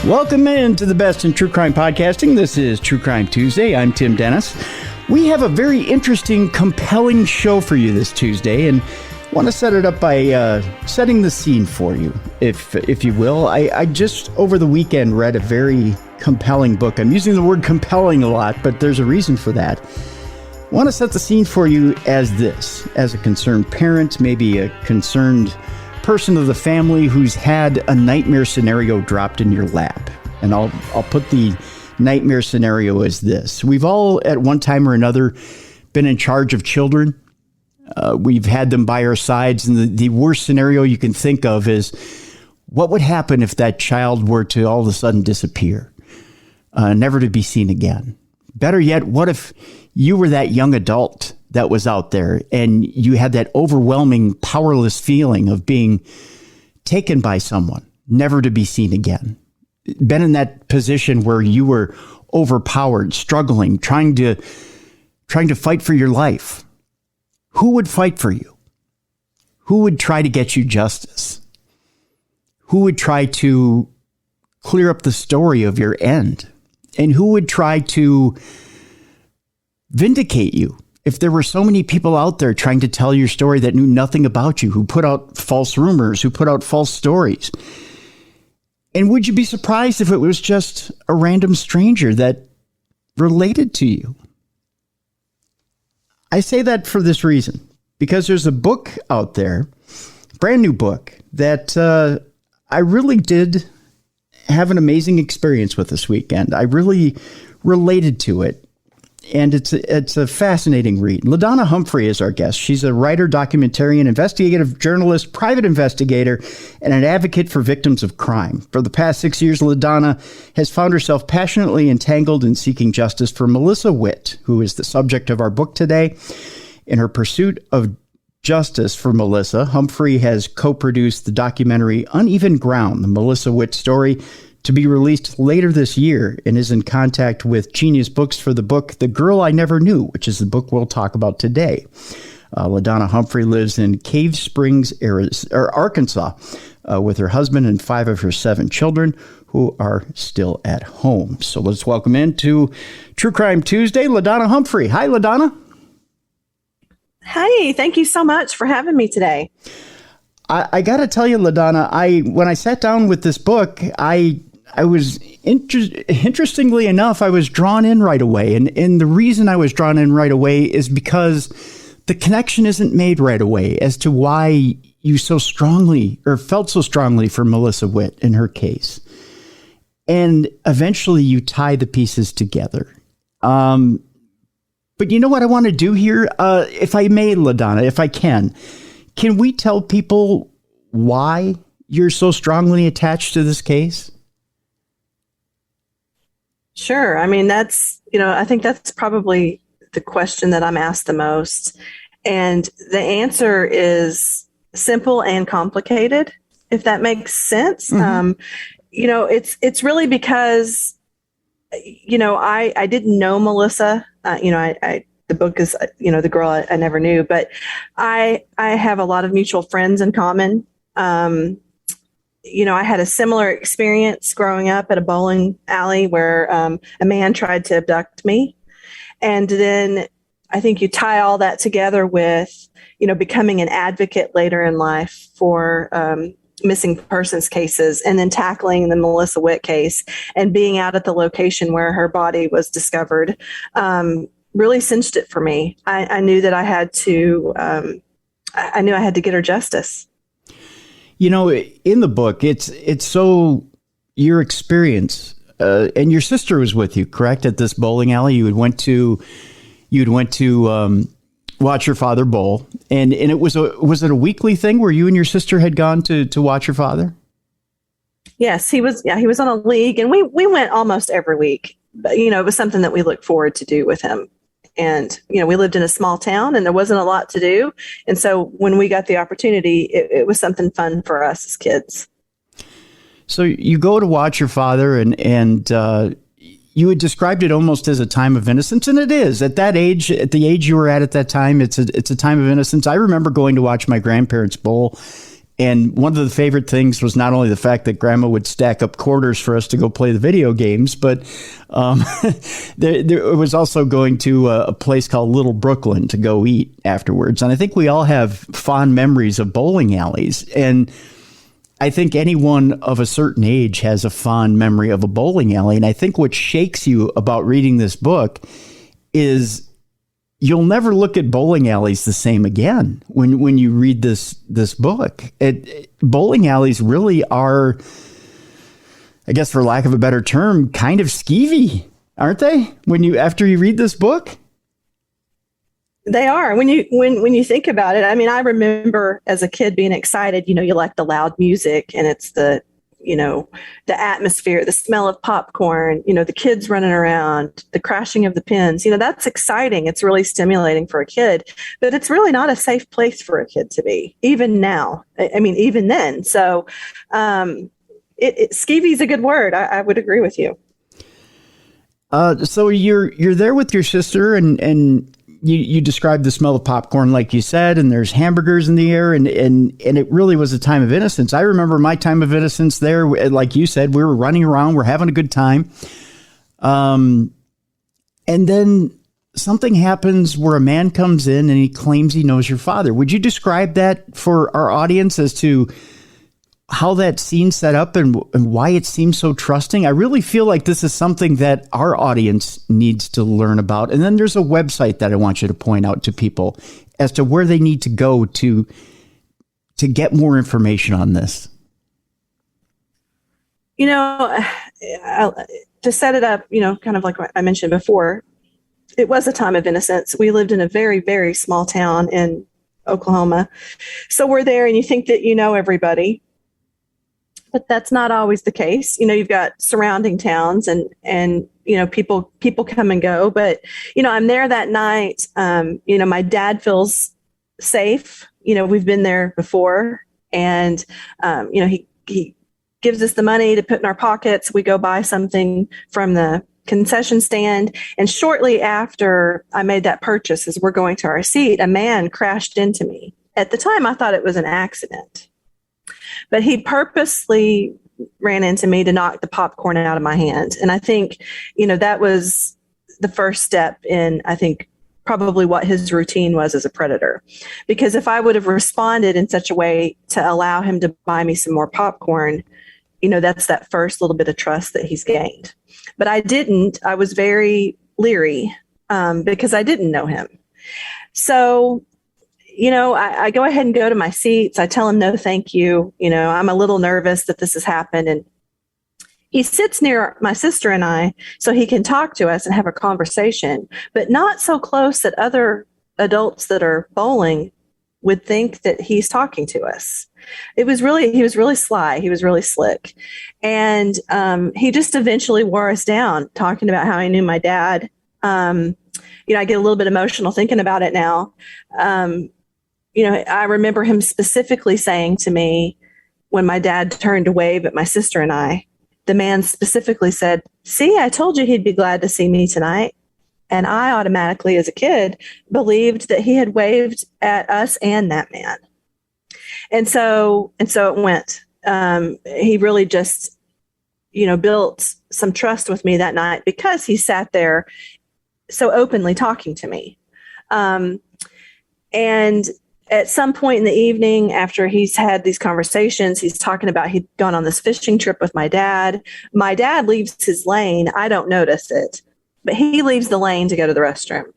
Welcome into the best in true crime podcasting. This is True Crime Tuesday. I'm Tim Dennis. We have a very interesting, compelling show for you this Tuesday, and want to set it up by setting the scene for you, if you will. I just over the weekend read a very compelling book. I'm using the word compelling a lot, but there's a reason for that. I want to set the scene for you as this, as a concerned parent, maybe a concerned person of the family who's had a nightmare scenario dropped in your lap. And I'll put the nightmare scenario as this. We've all at one time or another been in charge of children. We've had them by our sides, and the worst scenario you can think of is what would happen if that child were to all of a sudden disappear, never to be seen again. Better yet, what if you were that young adult that was out there and you had that overwhelming, powerless feeling of being taken by someone, never to be seen again? Been in that position where you were overpowered, struggling, trying to fight for your life. Who would fight for you? Who would try to get you justice? Who would try to clear up the story of your end? And who would try to vindicate you if there were so many people out there trying to tell your story that knew nothing about you, who put out false rumors, who put out false stories? And would you be surprised if it was just a random stranger that related to you? I say that for this reason, because there's a book out there, brand new book, that I really did have an amazing experience with this weekend. I really related to it. And it's a fascinating read. LaDonna Humphrey is our guest. She's a writer, documentarian, investigative journalist, private investigator, and an advocate for victims of crime. For the past 6 years, LaDonna has found herself passionately entangled in seeking justice for Melissa Witt, who is the subject of our book today. In her pursuit of justice for Melissa, Humphrey has co-produced the documentary Uneven Ground, the Melissa Witt story, to be released later this year, and is in contact with Genius Books for the book The Girl I Never Knew, which is the book we'll talk about today. LaDonna Humphrey lives in Cave Springs, Arkansas, with her husband and 5 of her 7 children who are still at home. So let's welcome into True Crime Tuesday, LaDonna Humphrey. Hi, LaDonna. Hey, thank you so much for having me today. I got to tell you, LaDonna, when I sat down with this book, I was, interestingly enough, I was drawn in right away. And the reason I was drawn in right away is because the connection isn't made right away as to why you so strongly, or felt so strongly, for Melissa Witt in her case. And eventually you tie the pieces together. But you know what I want to do here? If I may, LaDonna, if I can we tell people why you're so strongly attached to this case? Sure. I mean, I think that's probably the question that I'm asked the most. And the answer is simple and complicated, if that makes sense. Mm-hmm. It's really because, I didn't know Melissa. The book is, The Girl I Never Knew, but I have a lot of mutual friends in common. I had a similar experience growing up at a bowling alley where a man tried to abduct me. And then I think you tie all that together with, becoming an advocate later in life for missing persons cases, and then tackling the Melissa Witt case and being out at the location where her body was discovered. Really cinched it for me. I knew that I had to get her justice. In the book, it's so your experience, and your sister was with you, correct? At this bowling alley, you'd went to watch your father bowl, and it was it a weekly thing where you and your sister had gone to watch your father? Yes, he was on a league, and we went almost every week. But it was something that we looked forward to do with him. And, we lived in a small town and there wasn't a lot to do. And so when we got the opportunity, it was something fun for us as kids. So you go to watch your father, and you had described it almost as a time of innocence. And it is. At that age, at the age you were at that time, it's a time of innocence. I remember going to watch my grandparents bowl, And one of the favorite things was not only the fact that Grandma would stack up quarters for us to go play the video games, but it was also going to a place called Little Brooklyn to go eat afterwards. And I think we all have fond memories of bowling alleys. And I think anyone of a certain age has a fond memory of a bowling alley. And I think what shakes you about reading this book is you'll never look at bowling alleys the same again when you read this book. Bowling alleys really are, I guess for lack of a better term, kind of skeevy, aren't they? After you read this book? They are. When you think about it, I mean, I remember as a kid being excited, you like the loud music and it's the atmosphere, the smell of popcorn, the kids running around, the crashing of the pins, that's exciting. It's really stimulating for a kid, but it's really not a safe place for a kid to be, even now. I mean, even then. So skeevy is a good word. I would agree with you. So you're there with your sister and you described the smell of popcorn, like you said, and there's hamburgers in the air, and it really was a time of innocence. I remember my time of innocence there. Like you said, we were running around, we're having a good time. And then something happens where a man comes in and he claims he knows your father. Would you describe that for our audience as to how that scene set up and why it seems so trusting? I really feel like this is something that our audience needs to learn about. And then there's a website that I want you to point out to people as to where they need to go to get more information on this. To set it up, kind of like what I mentioned before, it was a time of innocence. We lived in a very, very small town in Oklahoma. So we're there and you think that you know everybody. But that's not always the case. You've got surrounding towns and people come and go. But, I'm there that night. My dad feels safe. We've been there before. And, he gives us the money to put in our pockets. We go buy something from the concession stand. And shortly after I made that purchase, as we're going to our seat, a man crashed into me. At the time, I thought it was an accident. But he purposely ran into me to knock the popcorn out of my hand. And I think, that was the first step in, I think, probably what his routine was as a predator. Because if I would have responded in such a way to allow him to buy me some more popcorn, that's that first little bit of trust that he's gained. But I didn't. I was very leery because I didn't know him. So I go ahead and go to my seats. I tell him, no, thank you. I'm a little nervous that this has happened. And he sits near my sister and I so he can talk to us and have a conversation, but not so close that other adults that are bowling would think that he's talking to us. He was really sly. He was really slick. And he just eventually wore us down, talking about how he knew my dad. I get a little bit emotional thinking about it now. I remember him specifically saying to me when my dad turned to wave at my sister and I, the man specifically said, "See, I told you he'd be glad to see me tonight." And I automatically, as a kid, believed that he had waved at us and that man. And so it went. He really just, built some trust with me that night because he sat there so openly talking to me. And at some point in the evening, after he's had these conversations, he's talking about he'd gone on this fishing trip with my dad. My dad leaves his lane. I don't notice it, but he leaves the lane to go to the restroom.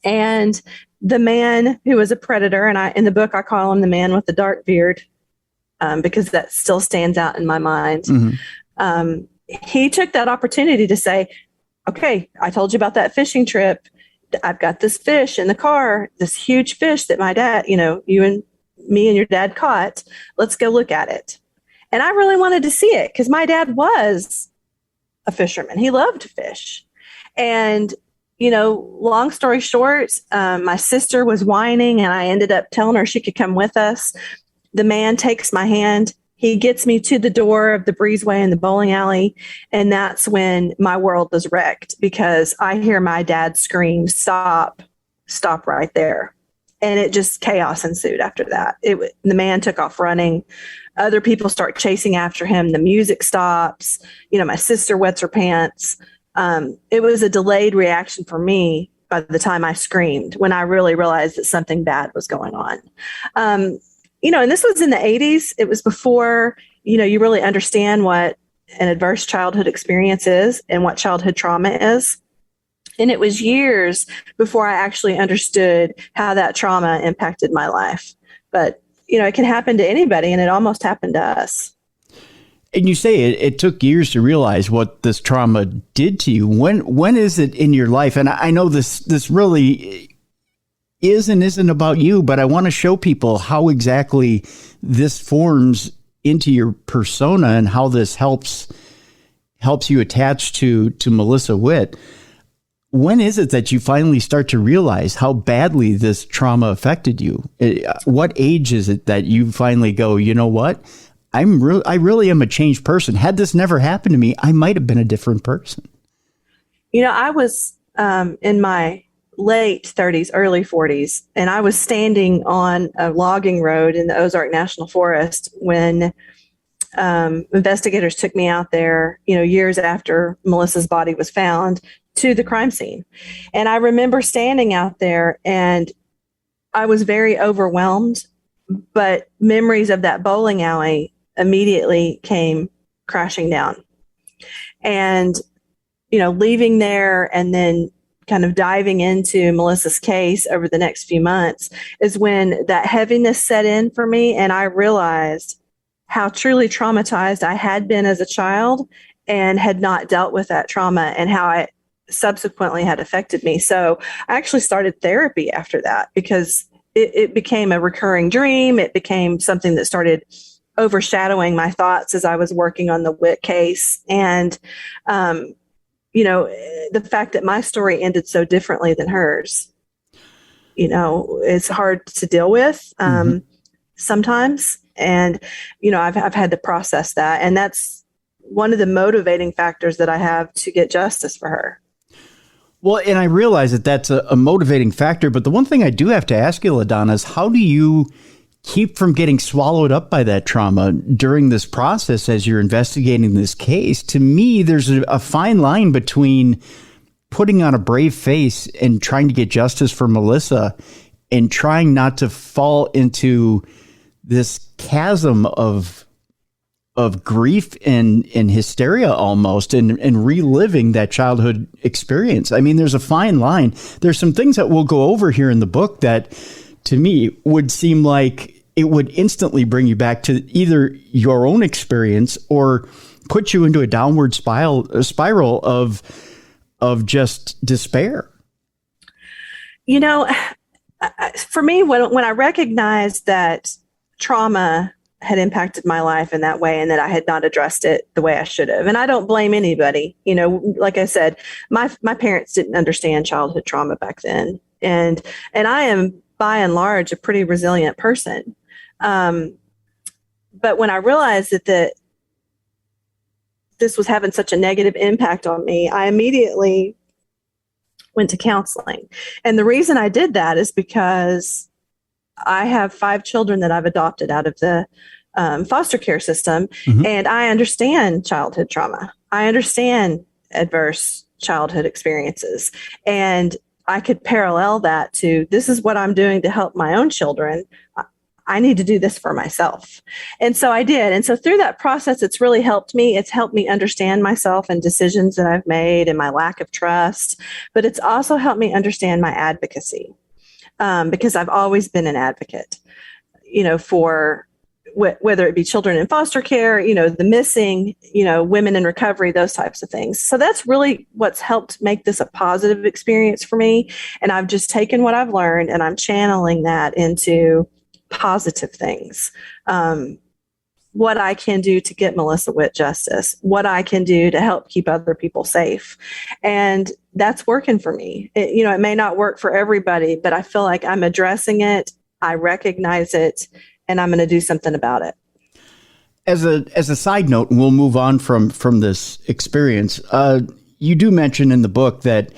And the man who was a predator, and in the book, I call him the man with the dark beard because that still stands out in my mind. Mm-hmm. He took that opportunity to say, "Okay, I told you about that fishing trip. I've got this fish in the car, this huge fish that my dad, you and me and your dad caught. Let's go look at it." And I really wanted to see it because my dad was a fisherman. He loved to fish. And, long story short, my sister was whining and I ended up telling her she could come with us. The man takes my hand. He gets me to the door of the breezeway in the bowling alley. And that's when my world was wrecked because I hear my dad scream, "Stop, stop right there." And it just chaos ensued after that. The man took off running. Other people start chasing after him. The music stops. My sister wets her pants. It was a delayed reaction for me by the time I screamed, when I really realized that something bad was going on. And this was in the 80s. It was before, you really understand what an adverse childhood experience is and what childhood trauma is. And it was years before I actually understood how that trauma impacted my life. But, it can happen to anybody, and it almost happened to us. And you say it took years to realize what this trauma did to you. When is it in your life? And I know this really is and isn't about you, but I want to show people how exactly this forms into your persona and how this helps you attach to Melissa Witt. When is it that you finally start to realize how badly this trauma affected you? What age is it that you finally go, you know what? I really am a changed person. Had this never happened to me, I might have been a different person. I was in my late 30s, early 40s, and I was standing on a logging road in the Ozark National Forest when investigators took me out there, years after Melissa's body was found, to the crime scene. And I remember standing out there, and I was very overwhelmed, but memories of that bowling alley immediately came crashing down. And, leaving there and then kind of diving into Melissa's case over the next few months is when that heaviness set in for me. And I realized how truly traumatized I had been as a child and had not dealt with that trauma, and how it subsequently had affected me. So I actually started therapy after that, because it became a recurring dream. It became something that started overshadowing my thoughts as I was working on the Witt case. And, the fact that my story ended so differently than hers, it's hard to deal with sometimes. And, I've had to process that. And that's one of the motivating factors that I have to get justice for her. Well, and I realize that that's a motivating factor. But the one thing I do have to ask you, LaDonna, is how do you keep from getting swallowed up by that trauma during this process as you're investigating this case? To me, there's a fine line between putting on a brave face and trying to get justice for Melissa and trying not to fall into this chasm of grief and hysteria almost, and reliving that childhood experience. I mean, there's a fine line. There's some things that we'll go over here in the book that to me would seem like it would instantly bring you back to either your own experience or put you into a downward spiral of just despair. For me, when I recognized that trauma had impacted my life in that way and that I had not addressed it the way I should have. And I don't blame anybody. Like I said, my parents didn't understand childhood trauma back then. And I am by and large a pretty resilient person. But when I realized that this was having such a negative impact on me, I immediately went to counseling. And the reason I did that is because I have 5 children that I've adopted out of the foster care system, and I understand childhood trauma. I understand adverse childhood experiences, and I could parallel that to, this is what I'm doing to help my own children. I need to do this for myself. And so I did. And so through that process, it's really helped me. It's helped me understand myself and decisions that I've made and my lack of trust, but it's also helped me understand my advocacy. Because I've always been an advocate, for whether it be children in foster care, the missing, women in recovery, those types of things. So that's really what's helped make this a positive experience for me. And I've just taken what I've learned and I'm channeling that into positive things. What I can do to get Melissa Witt justice, what I can do to help keep other people safe. And that's working for me. It may not work for everybody, but I feel like I'm addressing it. I recognize it, and I'm going to do something about it. As a side note, and we'll move on from this experience, you do mention in the book that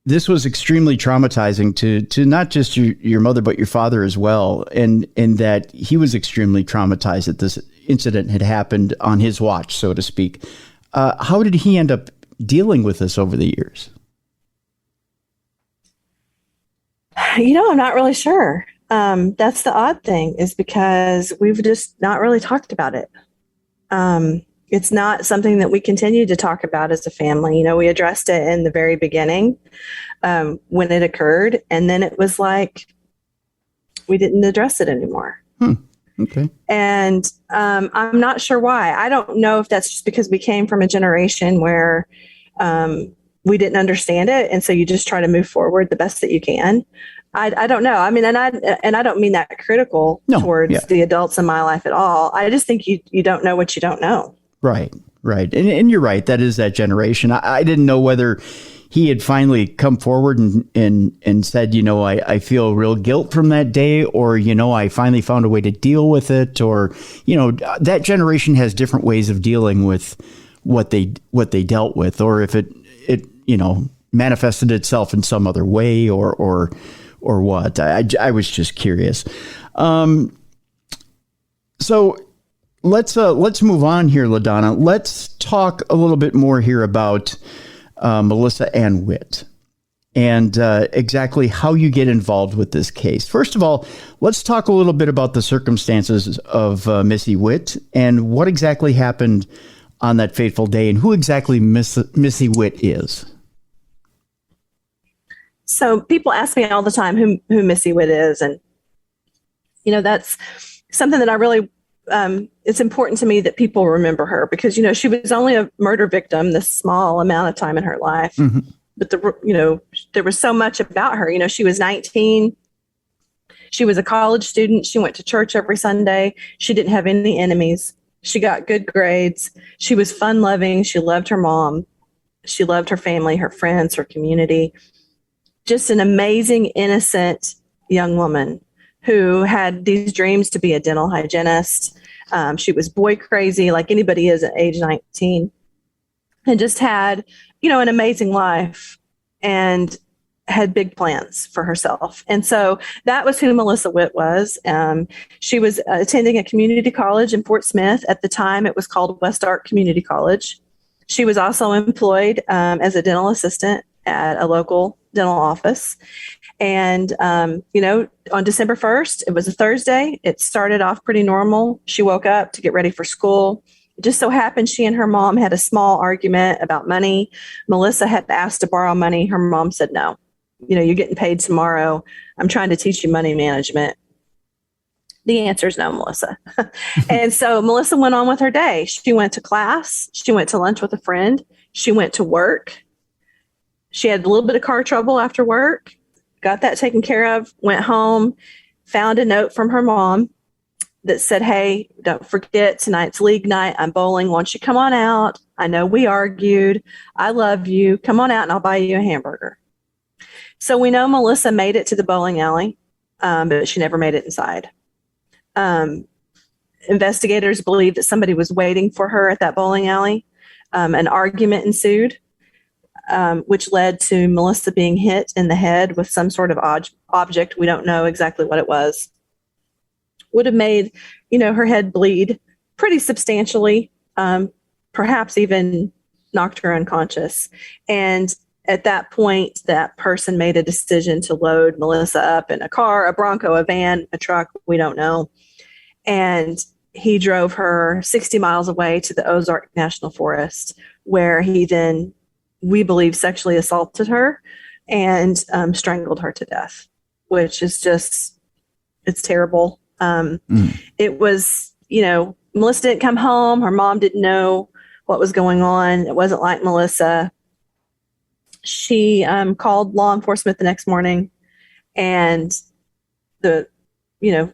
this was extremely traumatizing to not just your mother, but your father as well. And that he was extremely traumatized that this incident had happened on his watch, so to speak. How did he end up dealing with this over the years? I'm not really sure. That's the odd thing, is because we've just not really talked about it. It's not something that we continue to talk about as a family. We addressed it in the very beginning when it occurred, and then it was like we didn't address it anymore. Okay. And I'm not sure why. I don't know if that's just because we came from a generation where we didn't understand it, and so you just try to move forward the best that you can. I don't know. I mean, and I don't mean that critical towards the adults in my life at all. I just think you don't know what you don't know. Right. And you're right. That is that generation. I didn't know whether he had finally come forward and said, I feel real guilt from that day, or, I finally found a way to deal with it, or, that generation has different ways of dealing with what they dealt with, or if it manifested itself in some other way or what. I was just curious. So let's move on here, LaDonna. Let's talk a little bit more here about Melissa Ann Witt and exactly how you get involved with this case. First of all, let's talk a little bit about the circumstances of Missy Witt and what exactly happened on that fateful day and who exactly Missy Witt is. So people ask me all the time who Missy Witt is. And, that's something that I really, it's important to me that people remember her because, she was only a murder victim this small amount of time in her life. Mm-hmm. But, there was so much about her. She was 19. She was a college student. She went to church every Sunday. She didn't have any enemies. She got good grades. She was fun loving. She loved her mom. She loved her family, her friends, her community. Just an amazing, innocent young woman who had these dreams to be a dental hygienist. She was boy crazy, like anybody is at age 19, and just had, an amazing life and had big plans for herself. And so that was who Melissa Witt was. She was attending a community college in Fort Smith. At the time, it was called Ozark Community College. She was also employed as a dental assistant at a local dental office. And, on December 1st, it was a Thursday. It started off pretty normal. She woke up to get ready for school. It just so happened she and her mom had a small argument about money. Melissa had asked to borrow money. Her mom said, no, you're getting paid tomorrow. I'm trying to teach you money management. The answer is no, Melissa. And so Melissa went on with her day. She went to class. She went to lunch with a friend. She went to work. She had a little bit of car trouble after work, got that taken care of, went home, found a note from her mom that said, hey, don't forget, tonight's league night. I'm bowling. Why don't you come on out? I know we argued. I love you. Come on out and I'll buy you a hamburger. So we know Melissa made it to the bowling alley, but she never made it inside. Investigators believe that somebody was waiting for her at that bowling alley. An argument ensued. Which led to Melissa being hit in the head with some sort of object. We don't know exactly what it was. Would have made, her head bleed pretty substantially, perhaps even knocked her unconscious. And at that point, that person made a decision to load Melissa up in a car, a Bronco, a van, a truck, we don't know. And he drove her 60 miles away to the Ozark National Forest, where he then, we believe, sexually assaulted her and strangled her to death, which is just, it's terrible. It was, Melissa didn't come home. Her mom didn't know what was going on. It wasn't like Melissa. She called law enforcement the next morning, and the,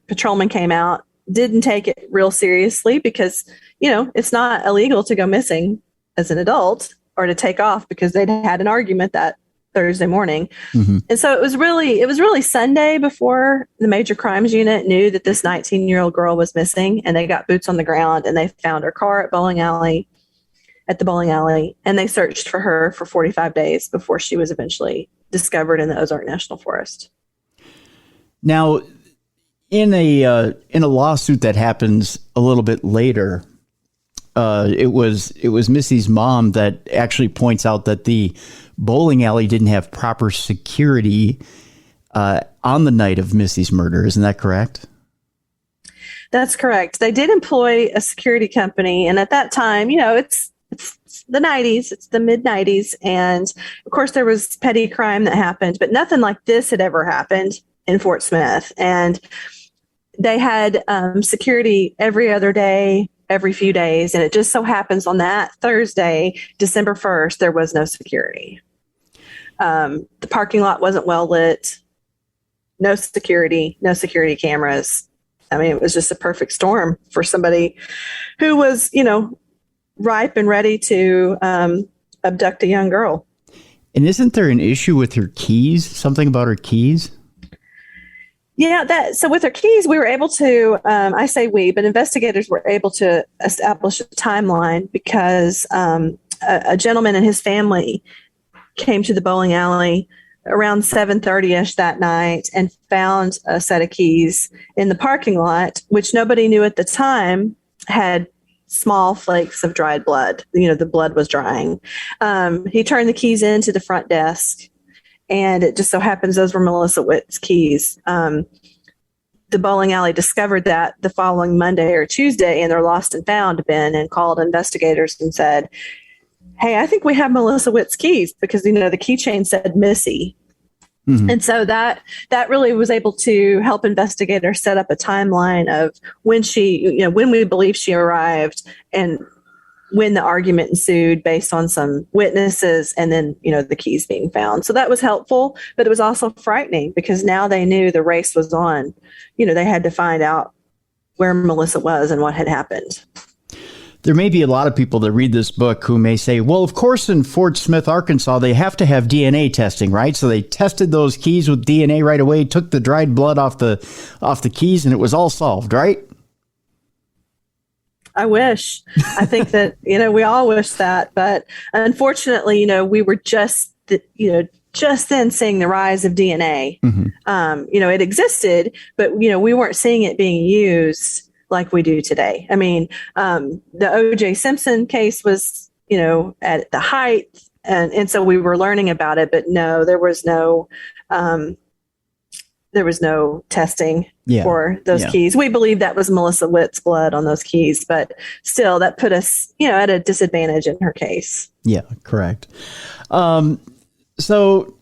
patrolman came out, didn't take it real seriously because, it's not illegal to go missing as an adult or to take off because they'd had an argument that Thursday morning. Mm-hmm. And so it was really Sunday before the major crimes unit knew that this 19-year-old girl was missing, and they got boots on the ground and they found her car at the bowling alley, and they searched for her for 45 days before she was eventually discovered in the Ozark National Forest. Now, in a lawsuit that happens a little bit later, it was Missy's mom that actually points out that the bowling alley didn't have proper security on the night of Missy's murder. Isn't that correct? That's correct. They did employ a security company, and at that time, it's the 90s, it's the mid 90s, and of course there was petty crime that happened, but nothing like this had ever happened in Fort Smith. And they had security every other day, every few days, and it just so happens on that Thursday, December 1st, there was no security. The parking lot wasn't well lit, no security cameras. I mean, it was just a perfect storm for somebody who was, ripe and ready to abduct a young girl. And isn't there an issue with her keys? Something about her keys? Yeah, so with her keys, we were able to, I say we, but investigators were able to establish a timeline because a gentleman and his family came to the bowling alley around 7:30ish that night and found a set of keys in the parking lot, which nobody knew at the time had small flakes of dried blood. The blood was drying. He turned the keys into the front desk, and it just so happens those were Melissa Witt's keys. The bowling alley discovered that the following Monday or Tuesday in their lost and found bin and called investigators and said, "Hey, I think we have Melissa Witt's keys," because, the keychain said Missy. Mm-hmm. And so that really was able to help investigators set up a timeline of when when we believe she arrived and when the argument ensued based on some witnesses and then, the keys being found. So that was helpful, but it was also frightening because now they knew the race was on. They had to find out where Melissa was and what had happened. There may be a lot of people that read this book who may say, well, of course, in Fort Smith, Arkansas, they have to have DNA testing, right? So they tested those keys with DNA right away, took the dried blood off the keys, and it was all solved, right? I wish. I think that, we all wish that. But unfortunately, we were just then seeing the rise of DNA. Mm-hmm. It existed, but, we weren't seeing it being used like we do today. I mean, the O.J. Simpson case was, at the height, and so we were learning about it. But no, there was no testing for those keys. We believe that was Melissa Witt's blood on those keys, but still, that put us, at a disadvantage in her case. Yeah, correct. So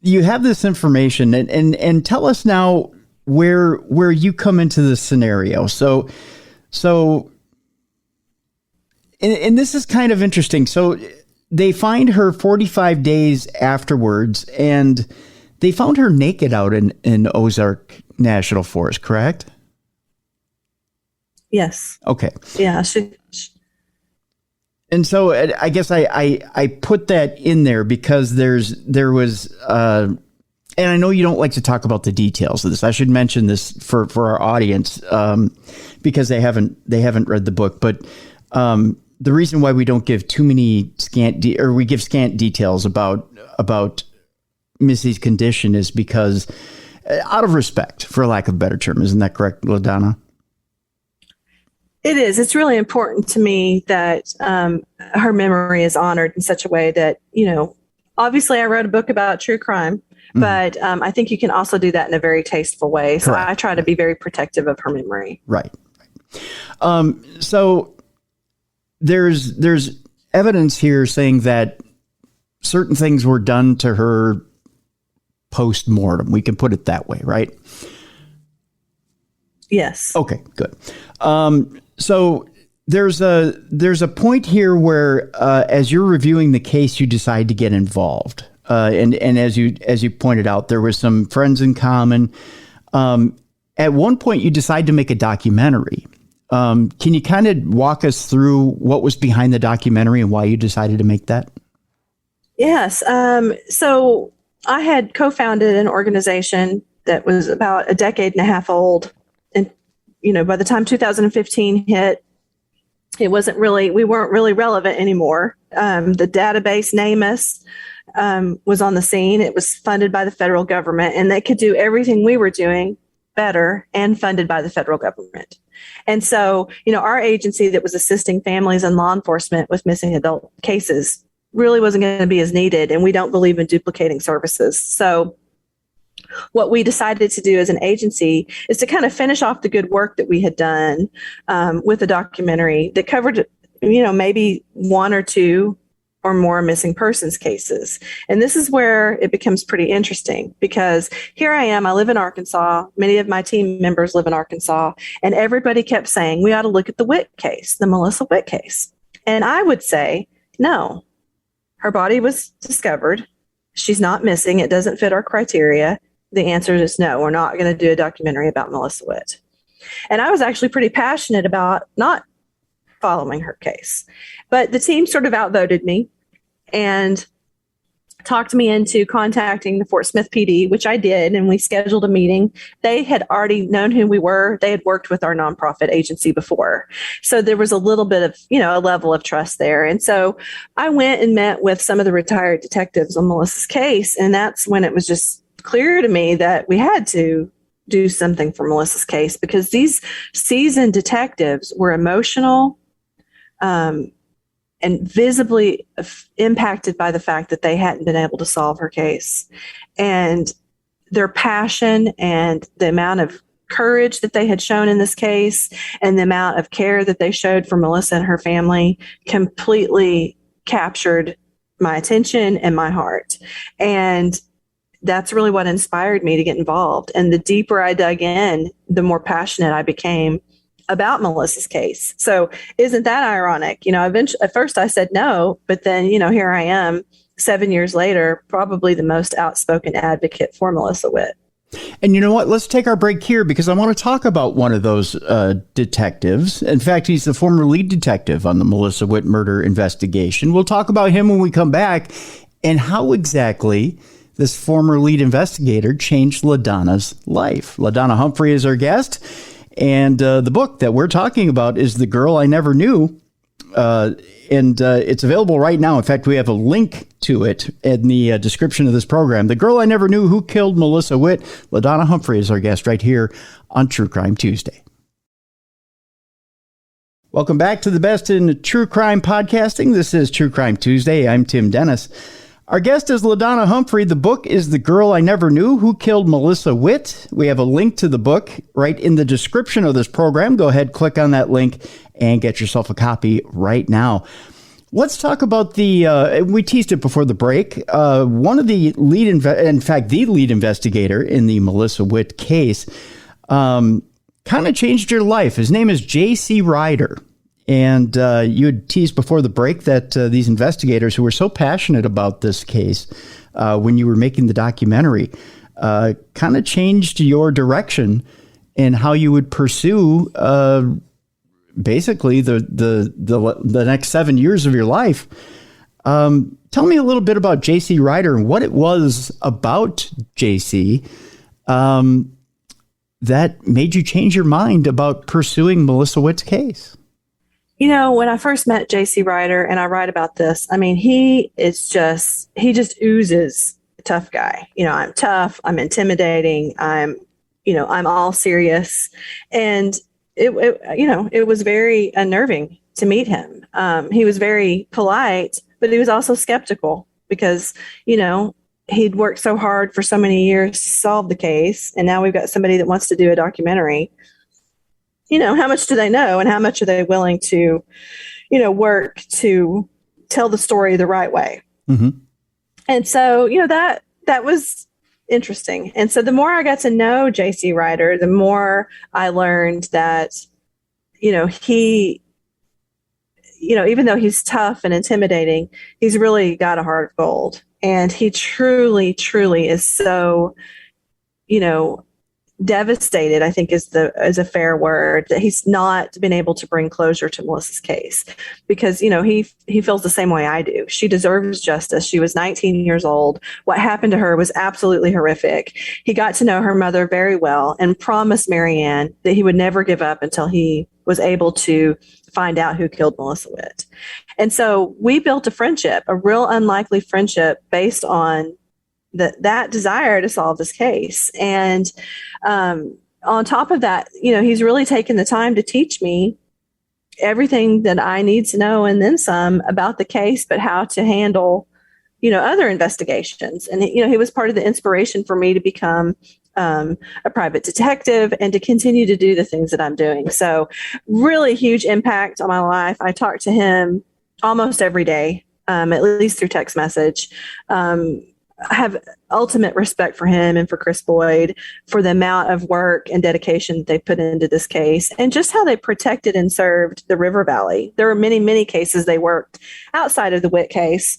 you have this information, and tell us now where you come into this scenario. So, and this is kind of interesting. So they find her 45 days afterwards, and they found her naked out in Ozark National Forest, correct? Yes. Okay. Yeah. And so I guess I put that in there because there was, and I know you don't like to talk about the details of this. I should mention this for our audience because they haven't read the book. But the reason why we don't give too many we give scant details about Missy's condition is because out of respect, for lack of a better term. Isn't that correct, LaDonna? It is. It's really important to me that her memory is honored in such a way that, obviously I wrote a book about true crime. But I think you can also do that in a very tasteful way. So correct. I try to be very protective of her memory. Right. So there's evidence here saying that certain things were done to her post-mortem. We can put it that way, right? Yes. Okay, good. So there's a point here where as you're reviewing the case, you decide to get involved. And as you pointed out, there were some friends in common. At one point, you decide to make a documentary. Can you kind of walk us through what was behind the documentary and why you decided to make that? Yes. So I had co-founded an organization that was about a decade and a half old. And, by the time 2015 hit, we weren't really relevant anymore. The database named us was on the scene. It was funded by the federal government, and they could do everything we were doing better and funded by the federal government. And so, our agency that was assisting families and law enforcement with missing adult cases really wasn't going to be as needed. And we don't believe in duplicating services. So what we decided to do as an agency is to kind of finish off the good work that we had done with a documentary that covered, maybe one or two or more missing persons cases. And this is where it becomes pretty interesting, because here I am, I live in Arkansas. Many of my team members live in Arkansas, and everybody kept saying, we ought to look at the Witt case, the Melissa Witt case. And I would say, no, her body was discovered. She's not missing. It doesn't fit our criteria. The answer is no, we're not going to do a documentary about Melissa Witt. And I was actually pretty passionate about not following her case. But the team sort of outvoted me and talked me into contacting the Fort Smith PD, which I did, and we scheduled a meeting. They had already known who we were. They had worked with our nonprofit agency before. So there was a little bit of, a level of trust there. And so I went and met with some of the retired detectives on Melissa's case, and that's when it was just clear to me that we had to do something for Melissa's case, because these seasoned detectives were emotional, and visibly impacted by the fact that they hadn't been able to solve her case. And their passion and the amount of courage that they had shown in this case and the amount of care that they showed for Melissa and her family completely captured my attention and my heart. And that's really what inspired me to get involved. And the deeper I dug in, the more passionate I became about Melissa's case. So isn't that ironic? Eventually, at first I said no, but then, here I am 7 years later, probably the most outspoken advocate for Melissa Witt. And you know what? Let's take our break here, because I want to talk about one of those detectives. In fact, he's the former lead detective on the Melissa Witt murder investigation. We'll talk about him when we come back, and how exactly this former lead investigator changed LaDonna's life. LaDonna Humphrey is our guest. And the book that we're talking about is The Girl I Never Knew. And it's available right now. In fact, we have a link to it in the description of this program. The Girl I Never Knew, Who Killed Melissa Witt. LaDonna Humphrey is our guest right here on True Crime Tuesday. Welcome back to the best in true crime podcasting. This is True Crime Tuesday. I'm Tim Dennis. Our guest is LaDonna Humphrey. The book is The Girl I Never Knew, Who Killed Melissa Witt. We have a link to the book right in the description of this program. Go ahead, click on that link, and get yourself a copy right now. Let's talk about we teased it before the break. One of the the lead investigator in the Melissa Witt case kind of changed your life. His name is J.C. Ryder. And you had teased before the break that these investigators who were so passionate about this case when you were making the documentary kind of changed your direction in how you would pursue basically the next 7 years of your life. Tell me a little bit about J.C. Ryder and what it was about J.C. that made you change your mind about pursuing Melissa Witt's case. When I first met J.C. Ryder, and I write about this, he just oozes a tough guy. I'm tough, I'm intimidating, I'm all serious. And it was very unnerving to meet him. He was very polite, but he was also skeptical because, he'd worked so hard for so many years to solve the case. And now we've got somebody that wants to do a documentary. How much do they know, and how much are they willing to, work to tell the story the right way? Mm-hmm. And so, that was interesting. And so the more I got to know J.C. Ryder, the more I learned that, he, even though he's tough and intimidating, he's really got a heart of gold. And he truly, truly is so, devastated, I think is a fair word, that he's not been able to bring closure to Melissa's case, because he feels the same way I do. She deserves justice. She was 19 years old. What happened to her was absolutely horrific. He got to know her mother very well and promised Marianne that he would never give up until he was able to find out who killed Melissa Witt. And so we built a friendship, a real unlikely friendship based on that desire to solve this case. And on top of that, he's really taken the time to teach me everything that I need to know and then some about the case, but how to handle, other investigations. And, he was part of the inspiration for me to become a private detective and to continue to do the things that I'm doing. So really huge impact on my life. I talk to him almost every day, at least through text message. I have ultimate respect for him and for Chris Boyd for the amount of work and dedication they put into this case and just how they protected and served the River Valley. There were many, many cases they worked outside of the Witt case,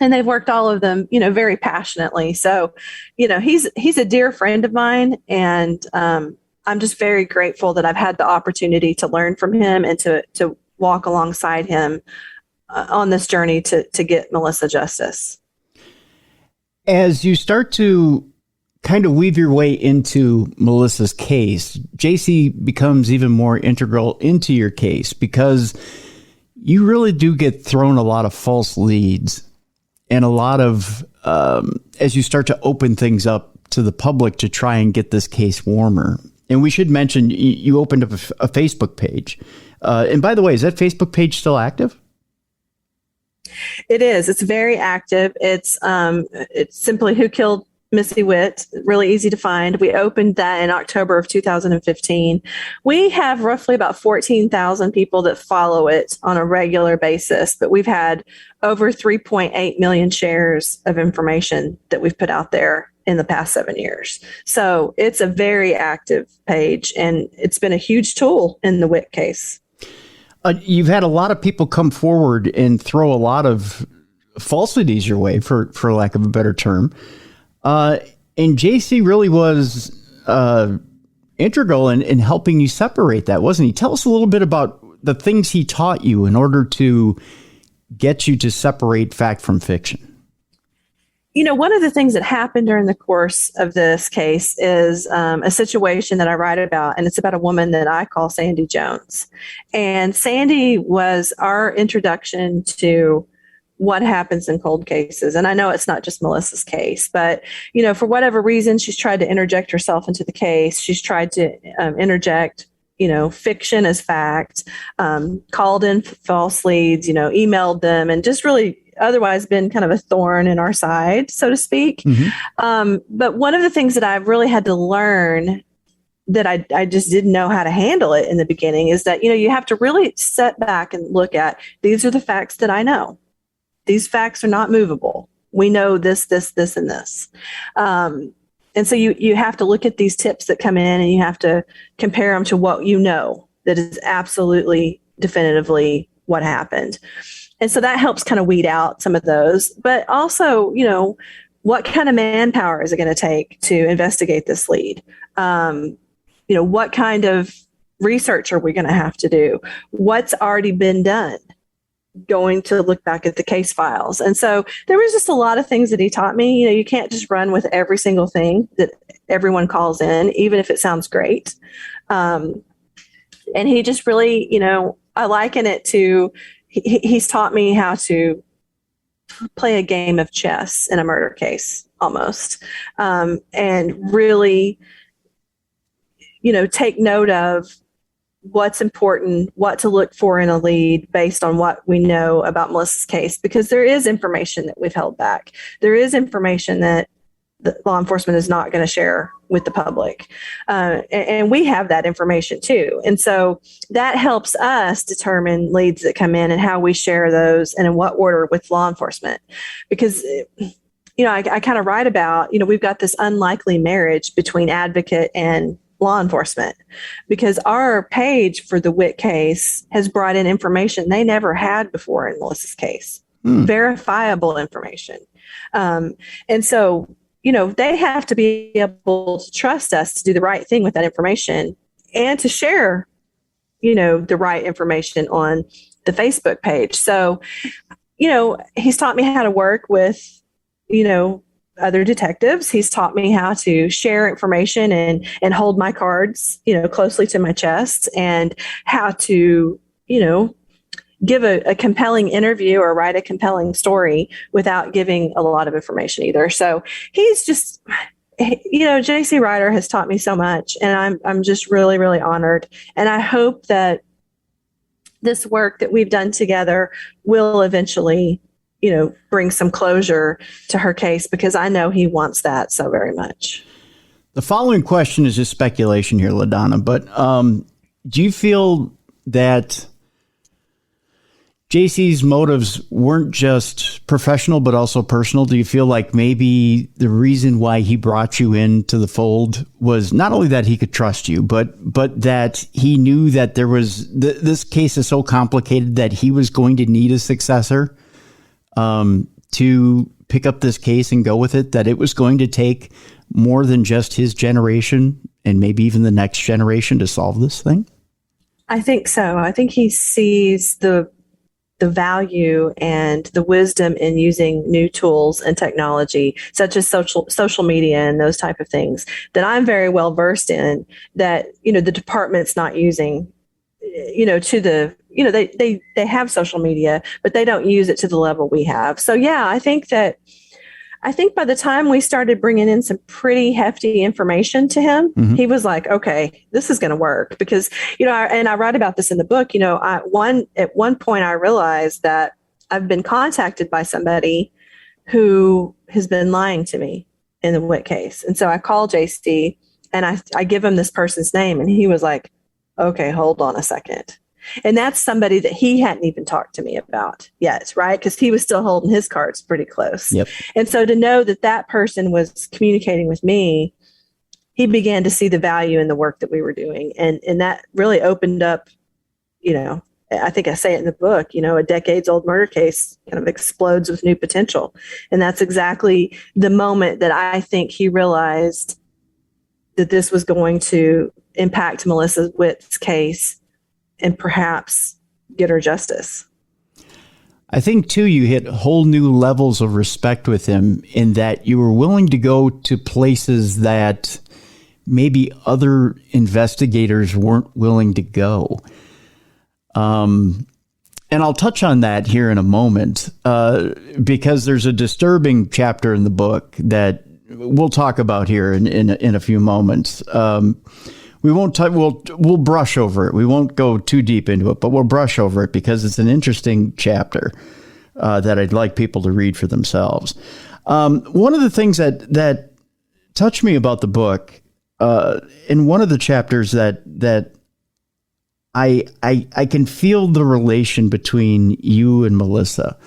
and they've worked all of them, very passionately. So, he's a dear friend of mine, and I'm just very grateful that I've had the opportunity to learn from him and to walk alongside him on this journey to get Melissa justice. As you start to kind of weave your way into Melissa's case, JC becomes even more integral into your case because you really do get thrown a lot of false leads and a lot of, as you start to open things up to the public to try and get this case warmer. And we should mention you opened up a Facebook page. And by the way, is that Facebook page still active? It is. It's very active. It's simply Who Killed Missy Witt. Really easy to find. We opened that in October of 2015. We have roughly about 14,000 people that follow it on a regular basis, but we've had over 3.8 million shares of information that we've put out there in the past 7 years. So it's a very active page, and it's been a huge tool in the Witt case. You've had a lot of people come forward and throw a lot of falsities your way, for lack of a better term. And JC really was integral in helping you separate that, wasn't he? Tell us a little bit about the things he taught you in order to get you to separate fact from fiction. One of the things that happened during the course of this case is a situation that I write about, and it's about a woman that I call Sandy Jones. And Sandy was our introduction to what happens in cold cases. And I know it's not just Melissa's case, but, for whatever reason, she's tried to interject herself into the case. She's tried to interject fiction as fact, called in false leads, emailed them, and just really otherwise been kind of a thorn in our side, so to speak. Mm-hmm. But one of the things that I've really had to learn that I just didn't know how to handle it in the beginning is that, you have to really sit back and look at, these are the facts that I know. These facts are not movable. We know this, this, this, and this. And so you have to look at these tips that come in and you have to compare them to what you know that is absolutely definitively what happened. And so that helps kind of weed out some of those. But also, what kind of manpower is it going to take to investigate this lead? What kind of research are we going to have to do? What's already been done? Going to look back at the case files. And so there was just a lot of things that he taught me. You can't just run with every single thing that everyone calls in, even if it sounds great. And he just really, I liken it to, he's taught me how to play a game of chess in a murder case almost. And really, take note of what's important, what to look for in a lead based on what we know about Melissa's case, because there is information that we've held back. There is information that the law enforcement is not going to share with the public. And we have that information too. And so that helps us determine leads that come in and how we share those and in what order with law enforcement. Because, I kind of write about, we've got this unlikely marriage between advocate and law enforcement, because our page for the Witt case has brought in information they never had before in Melissa's case, verifiable information. And so, they have to be able to trust us to do the right thing with that information and to share, the right information on the Facebook page. So, he's taught me how to work with, other detectives. He's taught me how to share information and hold my cards, closely to my chest, and how to, give a compelling interview or write a compelling story without giving a lot of information either. So he's just, JC Ryder has taught me so much, and I'm just really, really honored. And I hope that this work that we've done together will eventually, bring some closure to her case, because I know he wants that so very much. The following question is just speculation here, LaDonna, but do you feel that JC's motives weren't just professional, but also personal? Do you feel like maybe the reason why he brought you into the fold was not only that he could trust you, but that he knew that there was this case is so complicated that he was going to need a successor to pick up this case and go with it, that it was going to take more than just his generation and maybe even the next generation to solve this thing? I think so. I think he sees the value and the wisdom in using new tools and technology, such as social media and those type of things that I'm very well versed in, that, the department's not using, they have social media, but they don't use it to the level we have. So yeah, I think by the time we started bringing in some pretty hefty information to him, mm-hmm. he was like, okay, this is going to work, because, I write about this in the book, at one point I realized that I've been contacted by somebody who has been lying to me in the Witt case. And so I called JC and I give him this person's name, and he was like, okay, hold on a second. And that's somebody that he hadn't even talked to me about yet, right? Because he was still holding his cards pretty close. Yep. And so to know that person was communicating with me, he began to see the value in the work that we were doing. And that really opened up, I think I say it in the book, a decades-old murder case kind of explodes with new potential. And that's exactly the moment that I think he realized that this was going to impact Melissa Witt's case and perhaps get her justice. I think, too, you hit whole new levels of respect with him in that you were willing to go to places that maybe other investigators weren't willing to go. And I'll touch on that here in a moment, because there's a disturbing chapter in the book that we'll talk about here in a few moments. We won't. We'll brush over it. We won't go too deep into it, but we'll brush over it because it's an interesting chapter that I'd like people to read for themselves. One of the things that touched me about the book, in one of the chapters that I can feel the relation between you and Melissa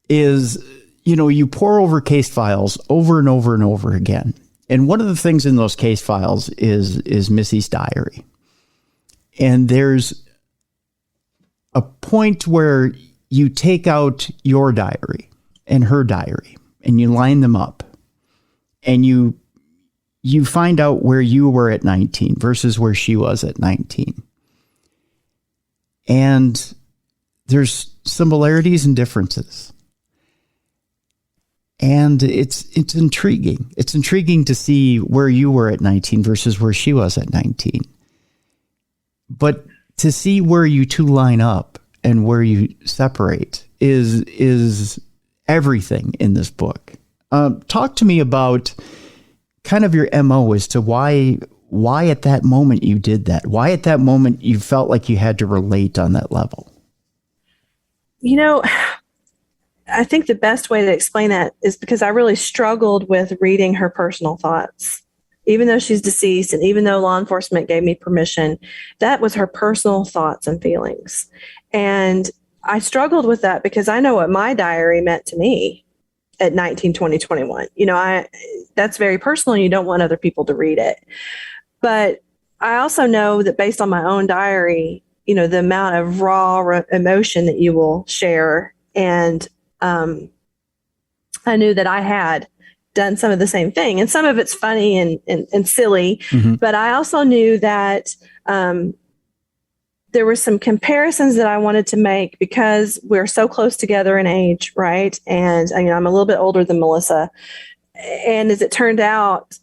is, you pour over case files over and over and over again. And one of the things in those case files is Missy's diary. And there's a point where you take out your diary and her diary and you line them up, and you find out where you were at 19 versus where she was at 19. And there's similarities and differences. And it's intriguing. It's intriguing to see where you were at 19 versus where she was at 19. But to see where you two line up and where you separate is everything in this book. Talk to me about kind of your MO as to why at that moment you did that. Why at that moment you felt like you had to relate on that level. I think the best way to explain that is because I really struggled with reading her personal thoughts. Even though she's deceased and even though law enforcement gave me permission, that was her personal thoughts and feelings. And I struggled with that because I know what my diary meant to me at 19, 20, 21. That's very personal. You don't want other people to read it. But I also know that based on my own diary, the amount of raw emotion that you will share, and I knew that I had done some of the same thing, and some of it's funny and silly, mm-hmm. but I also knew that there were some comparisons that I wanted to make because we're so close together in age, right? And I'm a little bit older than Melissa. And as it turned out,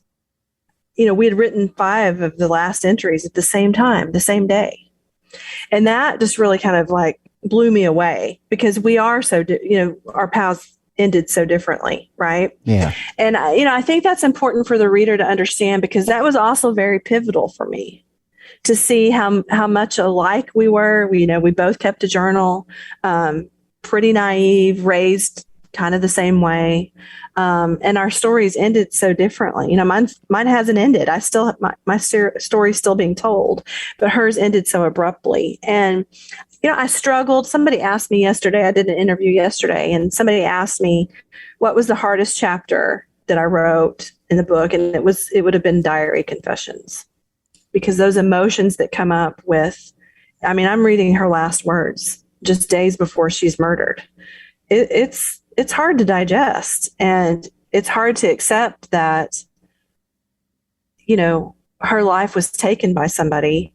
we had written 5 of the last entries at the same time, the same day. And that just really kind of blew me away because we are so, our paths ended so differently. Right. Yeah. And, I think that's important for the reader to understand because that was also very pivotal for me to see how much alike we were. We both kept a journal, pretty naive, raised kind of the same way. And our stories ended so differently. Mine hasn't ended. I still have my story's still being told, but hers ended so abruptly. And, I struggled. Somebody asked me yesterday, I did an interview yesterday, and somebody asked me what was the hardest chapter that I wrote in the book. And it would have been diary confessions, because those emotions that come up with, I'm reading her last words just days before she's murdered. It's hard to digest, and it's hard to accept that, her life was taken by somebody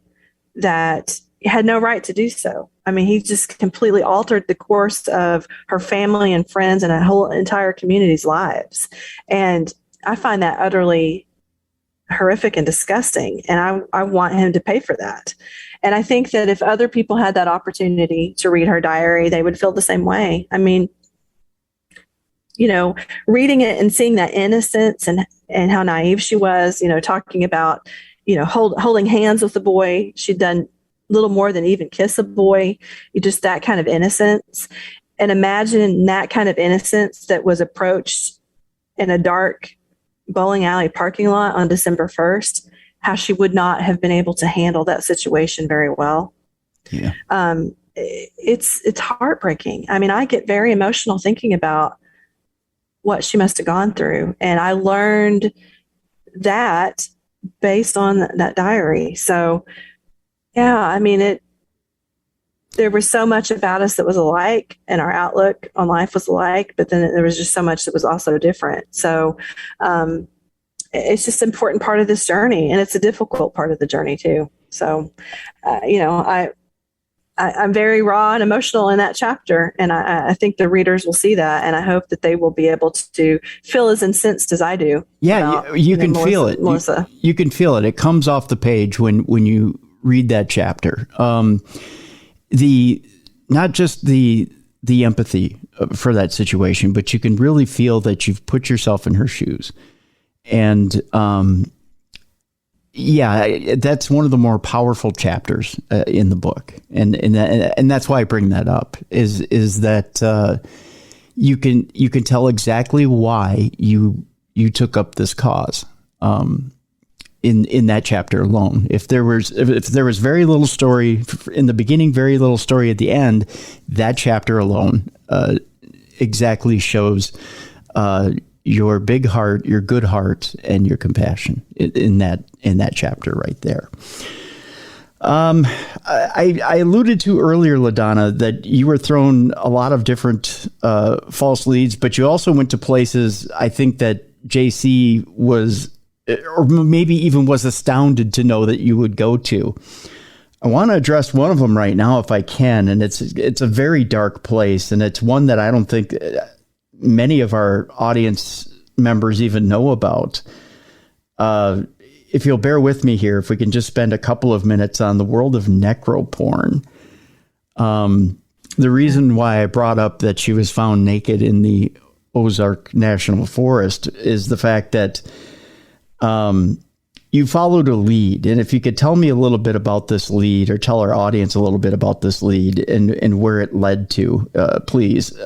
that had no right to do so. He just completely altered the course of her family and friends and a whole entire community's lives. And I find that utterly horrific and disgusting. And I want him to pay for that. And I think that if other people had that opportunity to read her diary, they would feel the same way. Reading it and seeing that innocence and how naive she was, talking about, holding hands with the boy. She'd done little more than even kiss a boy, just that kind of innocence. And imagine that kind of innocence that was approached in a dark bowling alley parking lot on December 1st, how she would not have been able to handle that situation very well. Yeah. It's heartbreaking. I get very emotional thinking about what she must have gone through. And I learned that based on that diary. So yeah, there was so much about us that was alike, and our outlook on life was alike, but then there was just so much that was also different. So it's just an important part of this journey, and it's a difficult part of the journey too. So, I'm very raw and emotional in that chapter, and I think the readers will see that, and I hope that they will be able to feel as incensed as I do. Yeah, you can feel it. Melissa. You can feel it. It comes off the page when you read that chapter. Not just the empathy for that situation, but you can really feel that you've put yourself in her shoes. And that's one of the more powerful chapters in the book, and that's why I bring that up. Is that you can tell exactly why you took up this cause. In that chapter alone, if there was very little story in the beginning, very little story at the end, that chapter alone exactly shows your big heart, your good heart, and your compassion in that chapter right there. I alluded to earlier, LaDonna, that you were thrown a lot of different false leads, but you also went to places I think that JC was, or maybe even was astounded to know that you would go to. I want to address one of them right now if I can, and it's a very dark place, and it's one that I don't think many of our audience members even know about. If you'll bear with me here, if we can just spend a couple of minutes on the world of necroporn. The reason why I brought up that she was found naked in the Ozark National Forest is the fact that you followed a lead. And if you could tell me a little bit about this lead, or tell our audience a little bit about this lead and where it led to, please.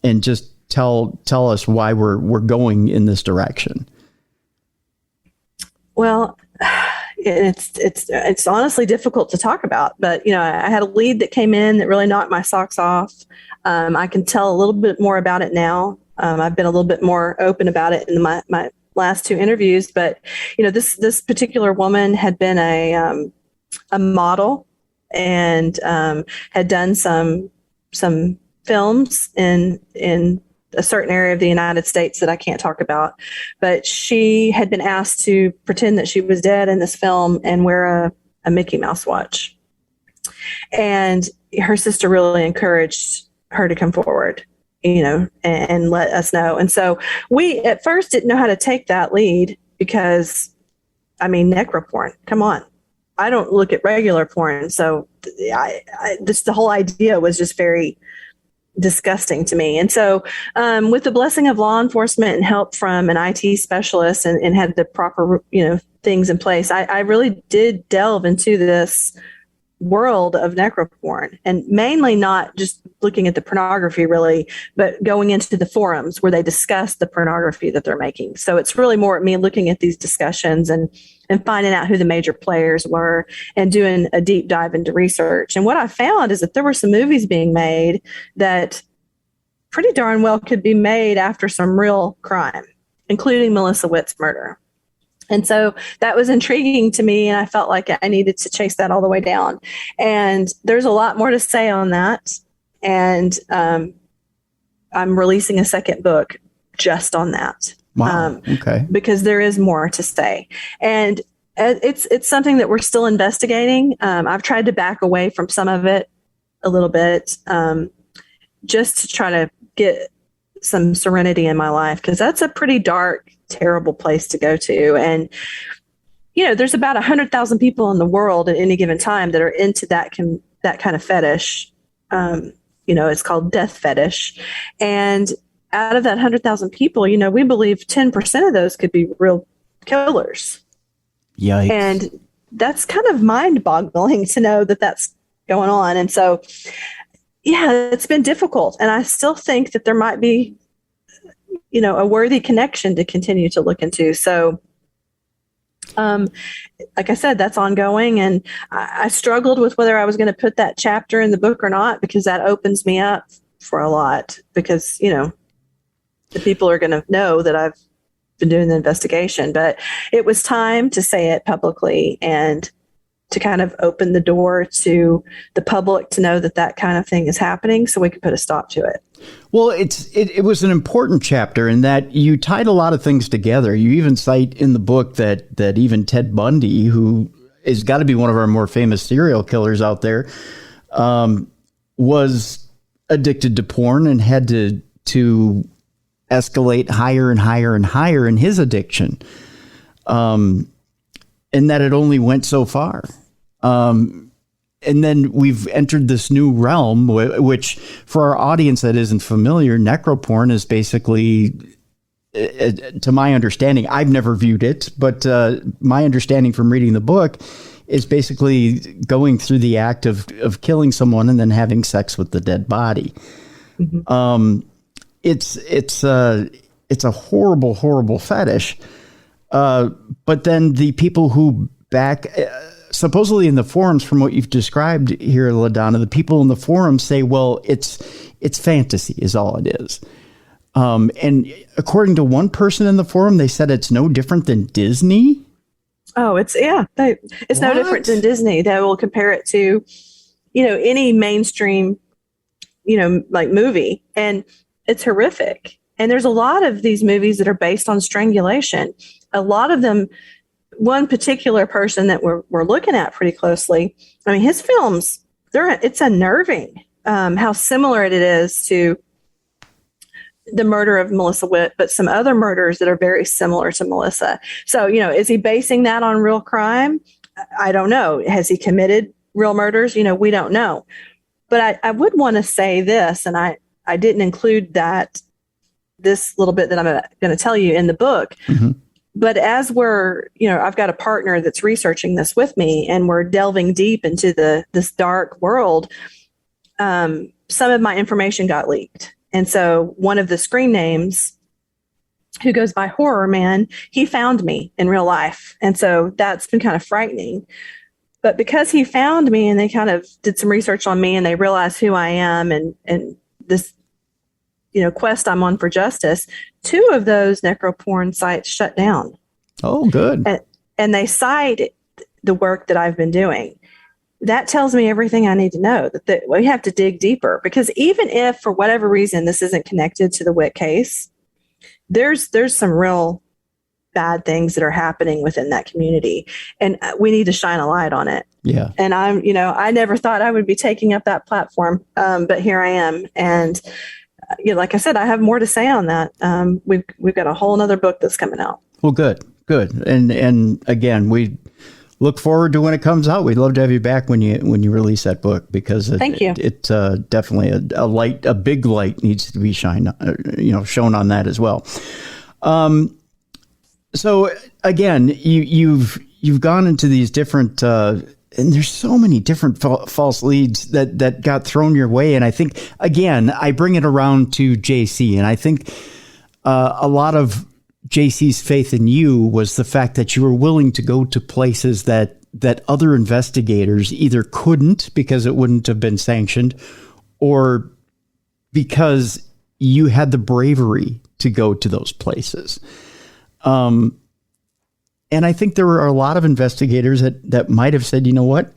And just tell us why we're going in this direction. Well, it's honestly difficult to talk about, but I had a lead that came in that really knocked my socks off. I can tell a little bit more about it now. I've been a little bit more open about it in my last two interviews, but this particular woman had been a model and had done some films in a certain area of the United States that I can't talk about, but she had been asked to pretend that she was dead in this film and wear a Mickey Mouse watch. And her sister really encouraged her to come forward, and let us know. And so we at first didn't know how to take that lead because, necroporn, come on, I don't look at regular porn. So this, the whole idea was just very disgusting to me. And so, with the blessing of law enforcement and help from an IT specialist and had the proper, things in place, I really did delve into this world of necroporn, and mainly not just looking at the pornography really, but going into the forums where they discuss the pornography that they're making. So it's really more me looking at these discussions and finding out who the major players were and doing a deep dive into research. And what I found is that there were some movies being made that pretty darn well could be made after some real crime, including Melissa Witt's murder. And so that was intriguing to me, and I felt like I needed to chase that all the way down. And there's a lot more to say on that. And I'm releasing a second book just on that. Wow. Okay. Because there is more to say. And it's something that we're still investigating. I've tried to back away from some of it a little bit, just to try to get some serenity in my life, because that's a pretty dark, terrible place to go to. And there's about 100,000 people in the world at any given time that are into that kind of fetish. It's called death fetish. And out of that 100,000 people, we believe 10% of those could be real killers. Yikes. And that's kind of mind-boggling to know that that's going on. And so, yeah, it's been difficult. And I still think that there might be, a worthy connection to continue to look into. So, like I said, that's ongoing. And I struggled with whether I was going to put that chapter in the book or not, because that opens me up for a lot, because, the people are going to know that I've been doing the investigation. But it was time to say it publicly and to kind of open the door to the public to know that that kind of thing is happening, so we could put a stop to it. Well, it was an important chapter in that you tied a lot of things together. You even cite in the book that even Ted Bundy, who has got to be one of our more famous serial killers out there, was addicted to porn and had to escalate higher and higher and higher in his addiction. And that it only went so far. And then we've entered this new realm, which for our audience that isn't familiar, necroporn is basically, to my understanding, I've never viewed it, but my understanding from reading the book is basically going through the act of killing someone and then having sex with the dead body. Mm-hmm. It's a horrible, horrible fetish. But then the people who supposedly in the forums, from what you've described here, LaDonna, the people in the forums say, well, it's fantasy is all it is. And according to one person in the forum, they said it's no different than Disney. Oh, it's no different than Disney. They will compare it to, any mainstream, like movie, and it's horrific. And there's a lot of these movies that are based on strangulation. A lot of them, one particular person that we're looking at pretty closely, I mean, his films, it's unnerving how similar it is to the murder of Melissa Witt, but some other murders that are very similar to Melissa. So, is he basing that on real crime? I don't know. Has he committed real murders? We don't know. But I would want to say this, and I didn't include this little bit that I'm going to tell you in the book. Mm-hmm. But as I've got a partner that's researching this with me, and we're delving deep into this dark world. Some of my information got leaked. And so one of the screen names, who goes by Horror Man, he found me in real life. And so that's been kind of frightening. But because he found me and they kind of did some research on me and they realized who I am and this, quest I'm on for justice, 2 of those necroporn sites shut down. Oh, good. And they cite the work that I've been doing. That tells me everything I need to know, that we have to dig deeper, because even if for whatever reason this isn't connected to the Witt case, there's some real bad things that are happening within that community, and we need to shine a light on it. Yeah. And I never thought I would be taking up that platform, but here I am. And like I said, I have more to say on that. We've got a whole nother book that's coming out. Well, good. And again, look forward to when it comes out. We'd love to have you back when you release that book, because Thank you. It's definitely a big light needs to be shown on that as well. So again, you've gone into these different and there's so many different false leads that got thrown your way. And I think, again, I bring it around to JC, and I think a lot of JC's faith in you was the fact that you were willing to go to places that other investigators either couldn't because it wouldn't have been sanctioned, or because you had the bravery to go to those places. And I think there were a lot of investigators that might have said, you know what,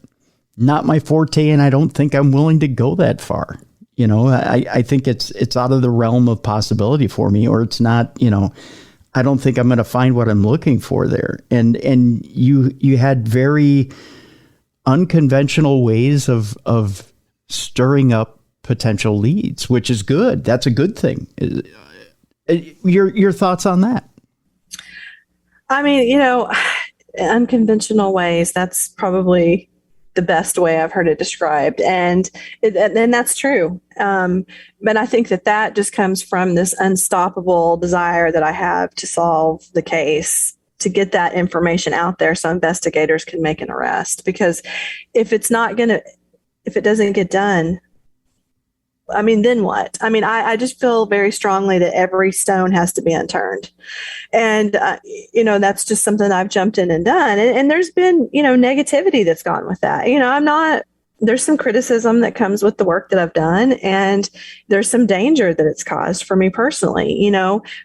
not my forte, and I don't think I'm willing to go that far. I think it's out of the realm of possibility for me, or it's not, I don't think I'm going to find what I'm looking for there. And you had very unconventional ways of stirring up potential leads, which is good. That's a good thing. Your thoughts on that? I mean, unconventional ways, that's probably the best way I've heard it described. And that's true. But I think that just comes from this unstoppable desire that I have to solve the case, to get that information out there so investigators can make an arrest. Because if it doesn't get done, I mean, then what? I mean, I just feel very strongly that every stone has to be unturned. And, that's just something I've jumped in and done. And there's been, negativity that's gone with that. There's some criticism that comes with the work that I've done, and there's some danger that it's caused for me personally.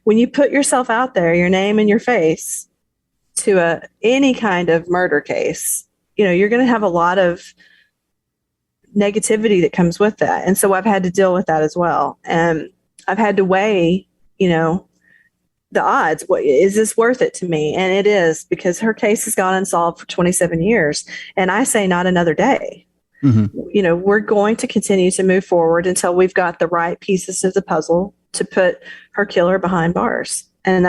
When you put yourself out there, your name and your face to any kind of murder case, you're going to have a lot of negativity that comes with that. And so I've had to deal with that as well. And I've had to weigh, the odds. Is this worth it to me? And it is, because her case has gone unsolved for 27 years. And I say not another day. Mm-hmm. We're going to continue to move forward until we've got the right pieces of the puzzle to put her killer behind bars. And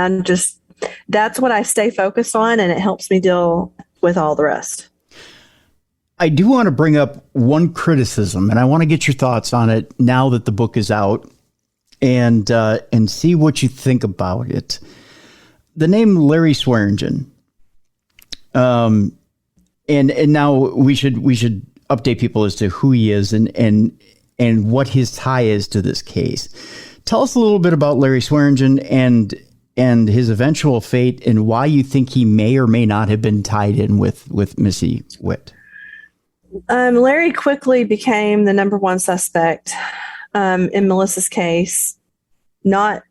that's what I stay focused on, and it helps me deal with all the rest. I do want to bring up one criticism, and I want to get your thoughts on it now that the book is out, and see what you think about it. The name Larry Swearingen, and now we should update people as to who he is and what his tie is to this case. Tell us a little bit about Larry Swearingen and his eventual fate, and why you think he may or may not have been tied in with Missy Witt. Larry quickly became the number one suspect in Melissa's case, not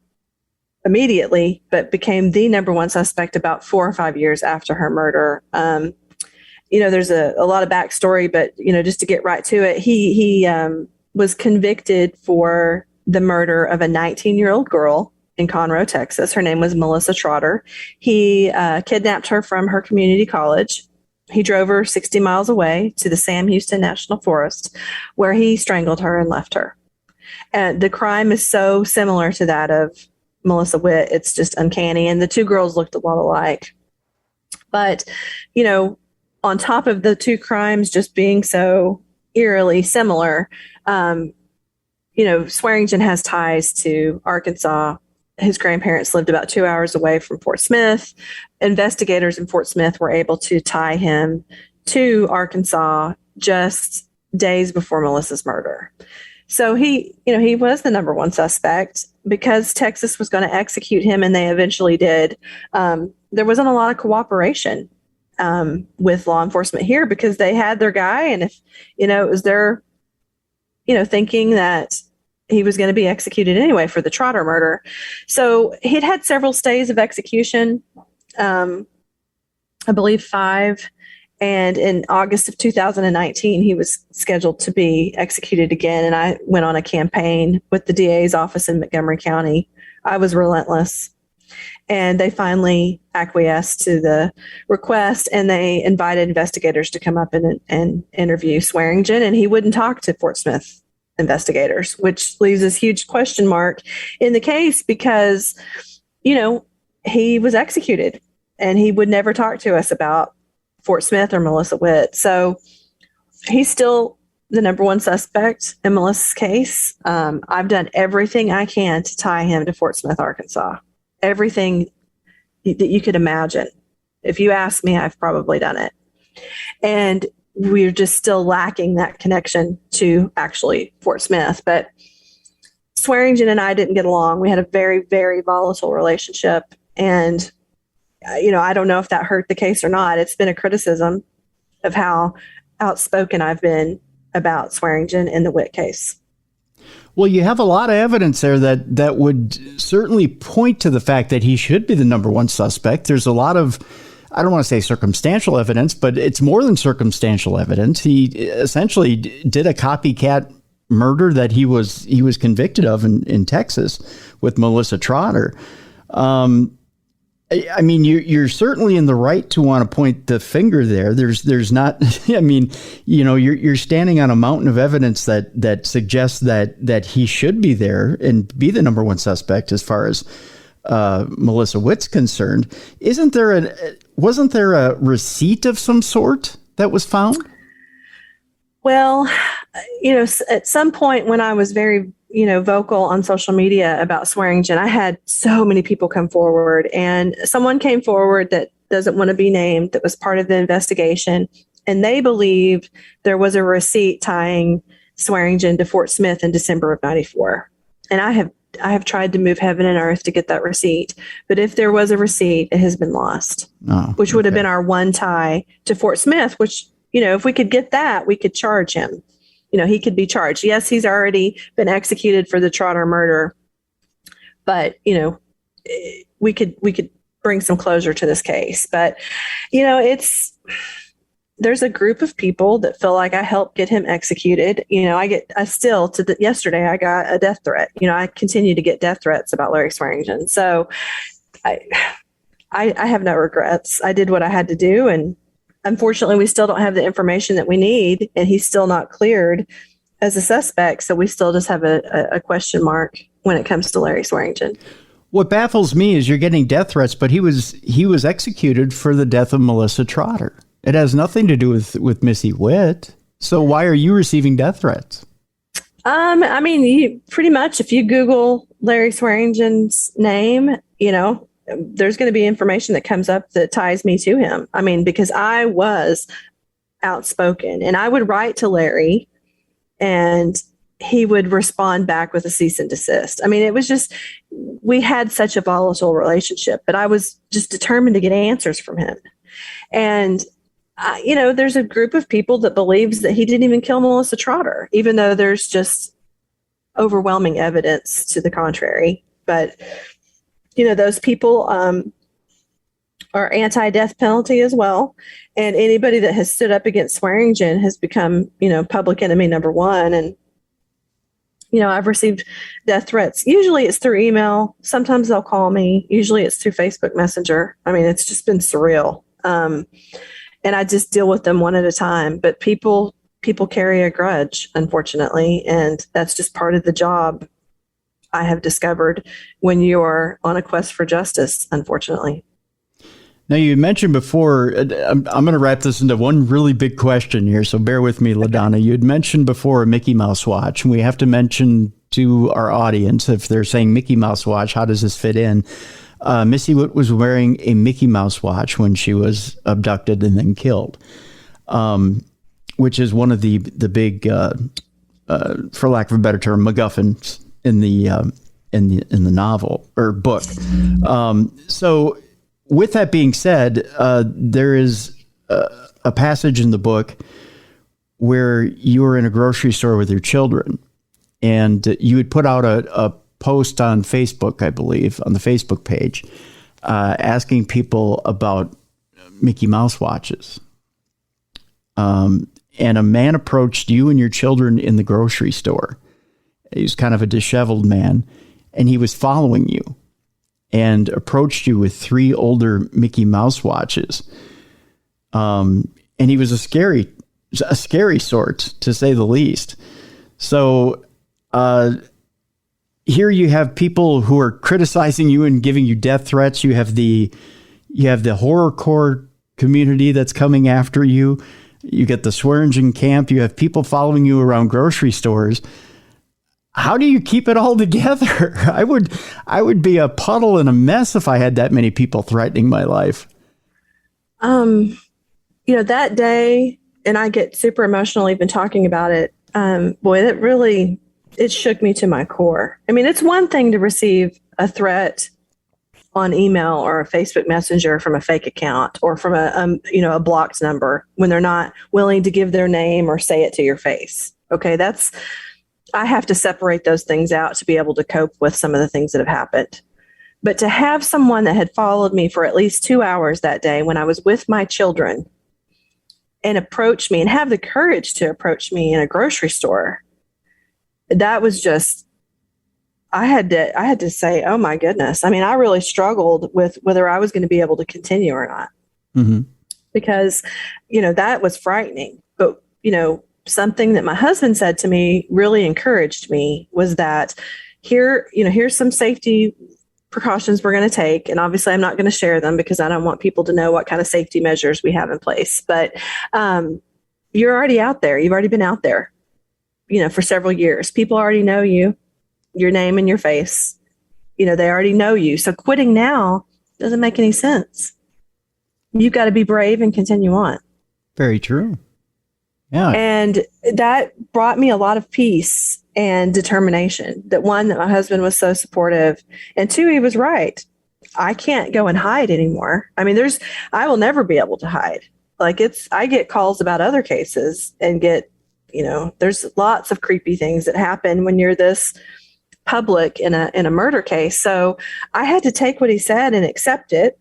immediately, but became the number one suspect about 4 or 5 years after her murder. There's a lot of backstory, but, just to get right to it, he was convicted for the murder of a 19-year-old girl in Conroe, Texas. Her name was Melissa Trotter. He kidnapped her from her community college. He drove her 60 miles away to the Sam National Forest, where he strangled her and left her. And the crime is so similar to that of Melissa Witt. It's just uncanny. And the two girls looked a lot alike. But, on top of the two crimes just being so eerily similar, Swearingen has ties to Arkansas. His grandparents lived about 2 hours away from Fort Smith. Investigators in Fort Smith were able to tie him to Arkansas just days before Melissa's murder. So he was the number one suspect because Texas was going to execute him, and they eventually did. There wasn't a lot of cooperation with law enforcement here because they had their guy, and if it was their thinking that he was going to be executed anyway for the Trotter murder. So he'd had several stays of execution, I believe 5. And in August of 2019, he was scheduled to be executed again. And I went on a campaign with the DA's office in Montgomery County. I was relentless. And they finally acquiesced to the request, and they invited investigators to come up and interview Swearingen. And he wouldn't talk to Fort Smith investigators, which leaves this huge question mark in the case because, he was executed and he would never talk to us about Fort Smith or Melissa Witt. So he's still the number one suspect in Melissa's case. I've done everything I can to tie him to Fort Smith, Arkansas. Everything that you could imagine. If you ask me, I've probably done it. And we're just still lacking that connection to actually Fort Smith. But Swearingen and I didn't get along. We had a very, very volatile relationship. And, I don't know if that hurt the case or not. It's been a criticism of how outspoken I've been about Swearingen in the Witt case. Well, you have a lot of evidence there that would certainly point to the fact that he should be the number one suspect. There's a lot of, I don't want to say circumstantial evidence, but it's more than circumstantial evidence. He essentially did a copycat murder that he was convicted of in Texas with Melissa Trotter. I mean, you're certainly in the right to want to point the finger there. There's not, I mean, you're standing on a mountain of evidence that suggests that he should be there and be the number one suspect as far as Melissa Witt's concerned. Wasn't there a receipt of some sort that was found? Well, at some point when I was very, vocal on social media about Swearingen, I had so many people come forward, and someone came forward that doesn't want to be named, that was part of the investigation. And they believed there was a receipt tying Swearingen to Fort Smith in December of 94. And I have tried to move heaven and earth to get that receipt. But if there was a receipt, it has been lost, which would have been our one tie to Fort Smith, which, if we could get that, we could charge him. He could be charged. Yes, he's already been executed for the Trotter murder, but, we could bring some closure to this case. But, there's a group of people that feel like I helped get him executed. Yesterday I got a death threat. I continue to get death threats about Larry Swearingen. So I have no regrets. I did what I had to do, and unfortunately, we still don't have the information that we need, and he's still not cleared as a suspect. So we still just have a question mark when it comes to Larry Swearingen. What baffles me is you're getting death threats, but he was executed for the death of Melissa Trotter. It has nothing to do with Missy Witt. So why are you receiving death threats? I mean, you pretty much, if you Google Larry Swearingen's name, there's going to be information that comes up that ties me to him. I mean, because I was outspoken, and I would write to Larry and he would respond back with a cease and desist. I mean, it was just, we had such a volatile relationship, but I was just determined to get answers from him. And, there's a group of people that believes that he didn't even kill Melissa Trotter, even though there's just overwhelming evidence to the contrary. But those people are anti-death penalty as well. And anybody that has stood up against Swearingen has become, public enemy number one. And, I've received death threats. Usually it's through email. Sometimes they'll call me. Usually it's through Facebook Messenger. I mean, it's just been surreal. And I just deal with them one at a time. But people carry a grudge, unfortunately. And that's just part of the job, I have discovered, when you're on a quest for justice, unfortunately. Now, you mentioned before, I'm going to wrap this into one really big question here, so bear with me, LaDonna. You had mentioned before a Mickey Mouse watch, and we have to mention to our audience, if they're saying Mickey Mouse watch, how does this fit in? Missy Witt was wearing a Mickey Mouse watch when she was abducted and then killed, which is one of the big, for lack of a better term, MacGuffins in the novel or book. So with that being said, there is a passage in the book where you were in a grocery store with your children, and you had put out a post on Facebook, I believe, on the Facebook page, asking people about Mickey Mouse watches. And a man approached you and your children in the grocery store. He was kind of a disheveled man, and he was following you and approached you with 3 older Mickey Mouse watches. And he was a scary sort, to say the least. So, here you have people who are criticizing you and giving you death threats. You have the horrorcore community that's coming after you. You get the Swearingen camp. You have people following you around grocery stores. How do you keep it all together? I would be a puddle and a mess if I had that many people threatening my life. That day, and I get super emotional even talking about it. It shook me to my core. I mean, it's one thing to receive a threat on email or a Facebook Messenger from a fake account or from a blocked number when they're not willing to give their name or say it to your face. Okay, I have to separate those things out to be able to cope with some of the things that have happened. But to have someone that had followed me for at least 2 hours that day when I was with my children and approach me and have the courage to approach me in a grocery store, that was just, I had to say, oh my goodness. I mean, I really struggled with whether I was going to be able to continue or not, because, that was frightening. But, something that my husband said to me really encouraged me was that here's some safety precautions we're going to take. And obviously I'm not going to share them because I don't want people to know what kind of safety measures we have in place. But you're already out there. You've already been out there, for several years. People already know you, your name and your face. They already know you. So quitting now doesn't make any sense. You've got to be brave and continue on. Very true. Yeah. And that brought me a lot of peace and determination. That my husband was so supportive, and two, he was right. I can't go and hide anymore. I mean, I will never be able to hide. I get calls about other cases and there's lots of creepy things that happen when you're this public in a murder case. So I had to take what he said and accept it,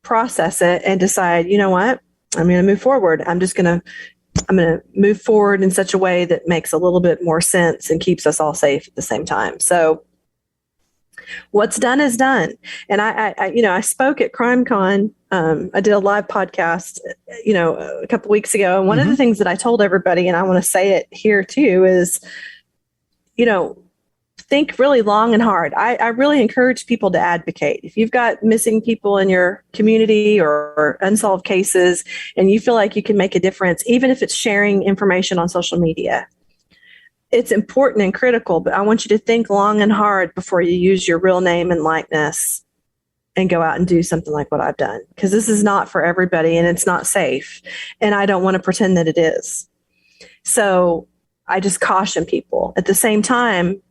process it, and decide, you know what, I'm going to move forward. I'm going to move forward in such a way that makes a little bit more sense and keeps us all safe at the same time. So what's done is done. And I spoke at CrimeCon. I did a live podcast, a couple weeks ago. And one of the things that I told everybody, and I want to say it here too, is, think really long and hard. I really encourage people to advocate. If you've got missing people in your community or unsolved cases, and you feel like you can make a difference, even if it's sharing information on social media, it's important and critical, but I want you to think long and hard before you use your real name and likeness and go out and do something like what I've done, because this is not for everybody and it's not safe. And I don't want to pretend that it is. So I just caution people. At the same time,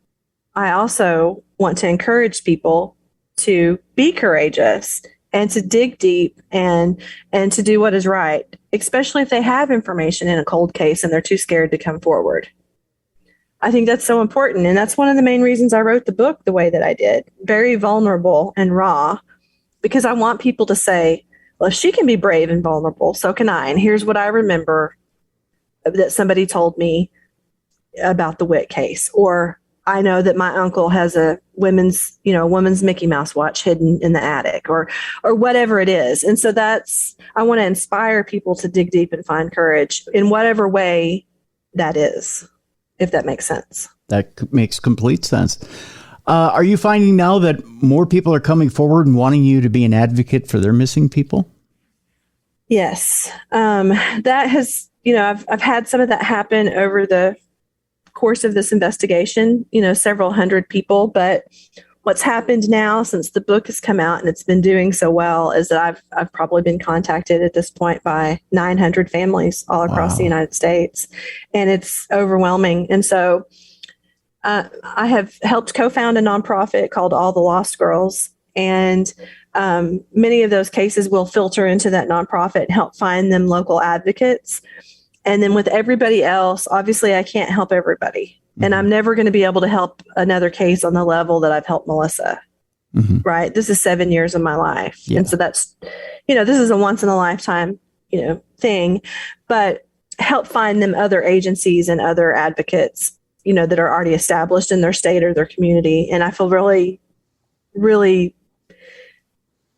I also want to encourage people to be courageous and to dig deep and to do what is right, especially if they have information in a cold case and they're too scared to come forward. I think that's so important. And that's one of the main reasons I wrote the book the way that I did, very vulnerable and raw, because I want people to say, well, if she can be brave and vulnerable, so can I. And here's what I remember that somebody told me about the Witt case, or I know that my uncle has a women's Mickey Mouse watch hidden in the attic, or whatever it is. And so I want to inspire people to dig deep and find courage in whatever way that is, if that makes sense. That makes complete sense. Are you finding now that more people are coming forward and wanting you to be an advocate for their missing people? Yes. That has, I've had some of that happen over the course of this investigation, several hundred people. But what's happened now since the book has come out and it's been doing so well is that I've probably been contacted at this point by 900 families all across the United States, and it's overwhelming. And so I have helped co-found a nonprofit called All the Lost Girls, and many of those cases will filter into that nonprofit and help find them local advocates. And then with everybody else, obviously I can't help everybody. And I'm never going to be able to help another case on the level that I've helped Melissa. Right? This is 7 years of my life. Yeah. And so that's, this is a once in a lifetime, thing, but help find them other agencies and other advocates, that are already established in their state or their community. And I feel really, really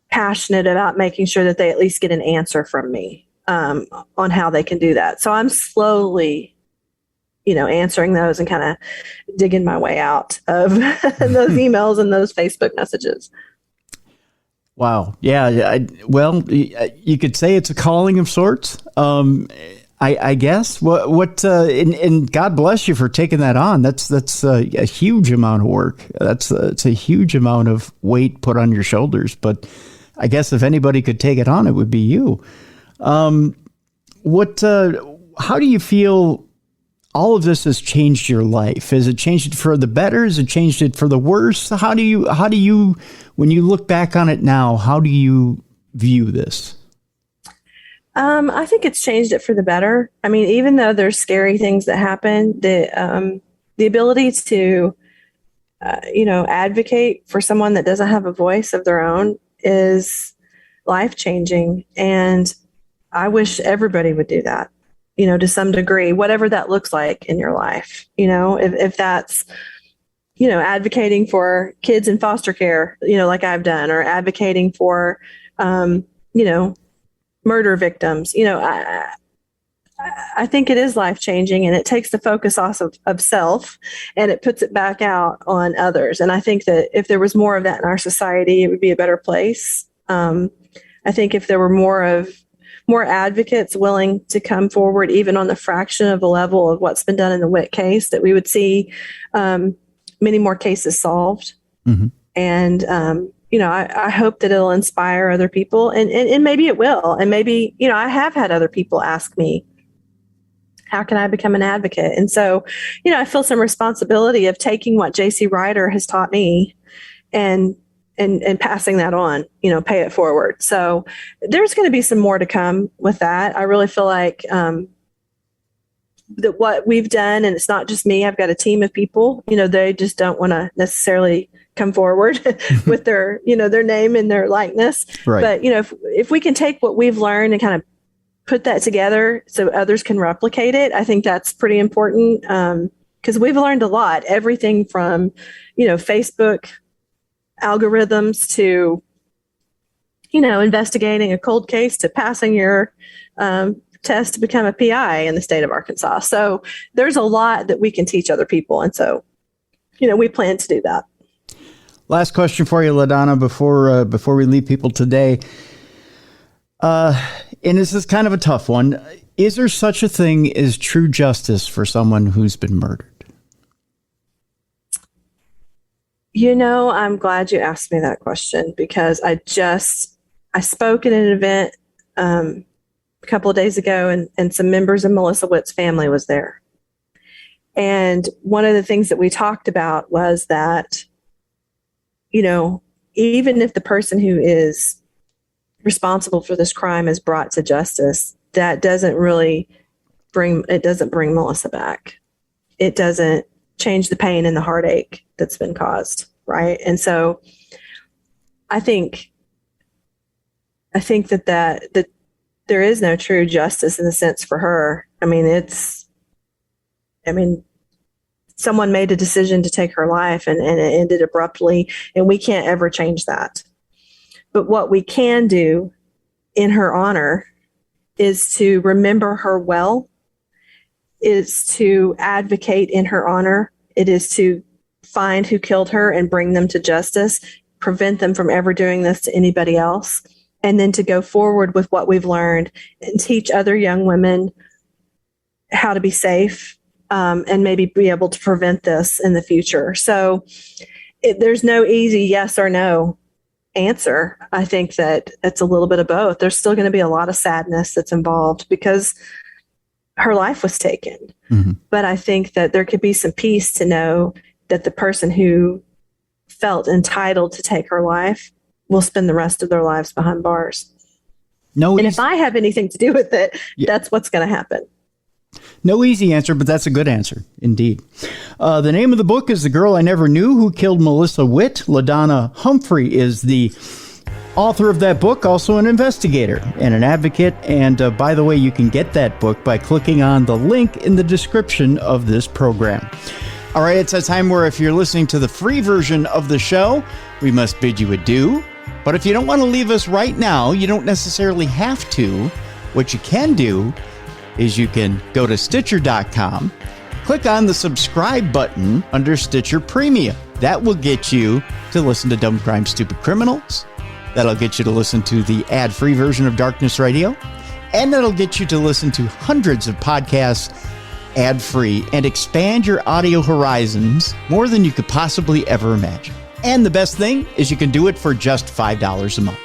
passionate about making sure that they at least get an answer from me on how they can do that. So I'm slowly, answering those and kind of digging my way out of those emails and those Facebook messages. Wow. Yeah. Well, you could say it's a calling of sorts. I guess and God bless you for taking that on. That's a huge amount of work. It's a huge amount of weight put on your shoulders. But I guess if anybody could take it on, it would be you. How do you feel all of this has changed your life? Has it changed it for the better? Has it changed it for the worse? How do you, when you look back on it now, how do you view this? I think it's changed it for the better. I mean, even though there's scary things that happen, the ability to, advocate for someone that doesn't have a voice of their own is life-changing. And I wish everybody would do that, to some degree, whatever that looks like in your life. If that's, advocating for kids in foster care, like I've done, or advocating for, murder victims. I think it is life-changing, and it takes the focus off of self and it puts it back out on others. And I think that if there was more of that in our society, it would be a better place. I think if there were more advocates willing to come forward, even on the fraction of the level of what's been done in the Witt case, that we would see many more cases solved. Mm-hmm. And, I hope that it'll inspire other people, and maybe it will. And maybe, I have had other people ask me, how can I become an advocate? And so, I feel some responsibility of taking what JC Ryder has taught me and passing that on, pay it forward. So there's going to be some more to come with that. I really feel like that what we've done, and it's not just me, I've got a team of people, they just don't want to necessarily come forward with their, their name and their likeness. Right. But, if we can take what we've learned and kind of put that together so others can replicate it, I think that's pretty important. Because we've learned a lot, everything from, Facebook algorithms to, investigating a cold case to passing your test to become a PI in the state of Arkansas. So there's a lot that we can teach other people. And so, we plan to do that. Last question for you, LaDonna, before we leave people today. And this is kind of a tough one. Is there such a thing as true justice for someone who's been murdered? I'm glad you asked me that question, because I spoke at an event a couple of days ago, and some members of Melissa Witt's family was there. And one of the things that we talked about was that, even if the person who is responsible for this crime is brought to justice, that doesn't bring Melissa back. It doesn't change the pain and the heartache that's been caused. Right. And so I think that there is no true justice in the sense for her. Someone made a decision to take her life, and it ended abruptly, and we can't ever change that. But what we can do in her honor is to remember her well, is to advocate in her honor. It is to find who killed her and bring them to justice, prevent them from ever doing this to anybody else, and then to go forward with what we've learned and teach other young women how to be safe, and maybe be able to prevent this in the future. So there's no easy yes or no answer. I think that it's a little bit of both. There's still going to be a lot of sadness that's involved because her life was taken. Mm-hmm. But I think that there could be some peace to know that the person who felt entitled to take her life will spend the rest of their lives behind bars. And if I have anything to do with it, that's what's going to happen. No easy answer, but that's a good answer, indeed. The name of the book is The Girl I Never Knew Who Killed Melissa Witt. LaDonna Humphrey is the author of that book, also an investigator and an advocate. And by the way, you can get that book by clicking on the link in the description of this program. All right, it's a time where if you're listening to the free version of the show, we must bid you adieu. But if you don't want to leave us right now, you don't necessarily have to. What you can do is you can go to Stitcher.com, click on the subscribe button under Stitcher Premium. That will get you to listen to Dumb Crime, Stupid Criminals, That'll get you to listen to the ad-free version of Darkness Radio, and that'll get you to listen to hundreds of podcasts ad-free and expand your audio horizons more than you could possibly ever imagine. And the best thing is you can do it for just $5 a month.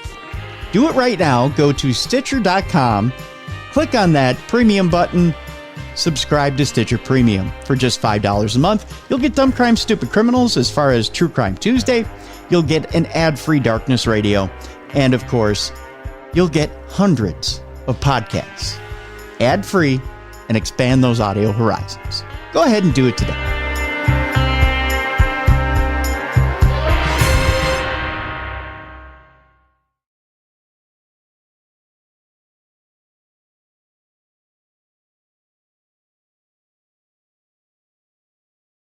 Do it right now. Go to Stitcher.com, click on that premium button, subscribe to Stitcher Premium for just $5 a month. You'll get Dumb Crime Stupid Criminals as far as True Crime Tuesday. You'll get an ad-free Darkness Radio. And of course, you'll get hundreds of podcasts ad-free and expand those audio horizons. Go ahead and do it today.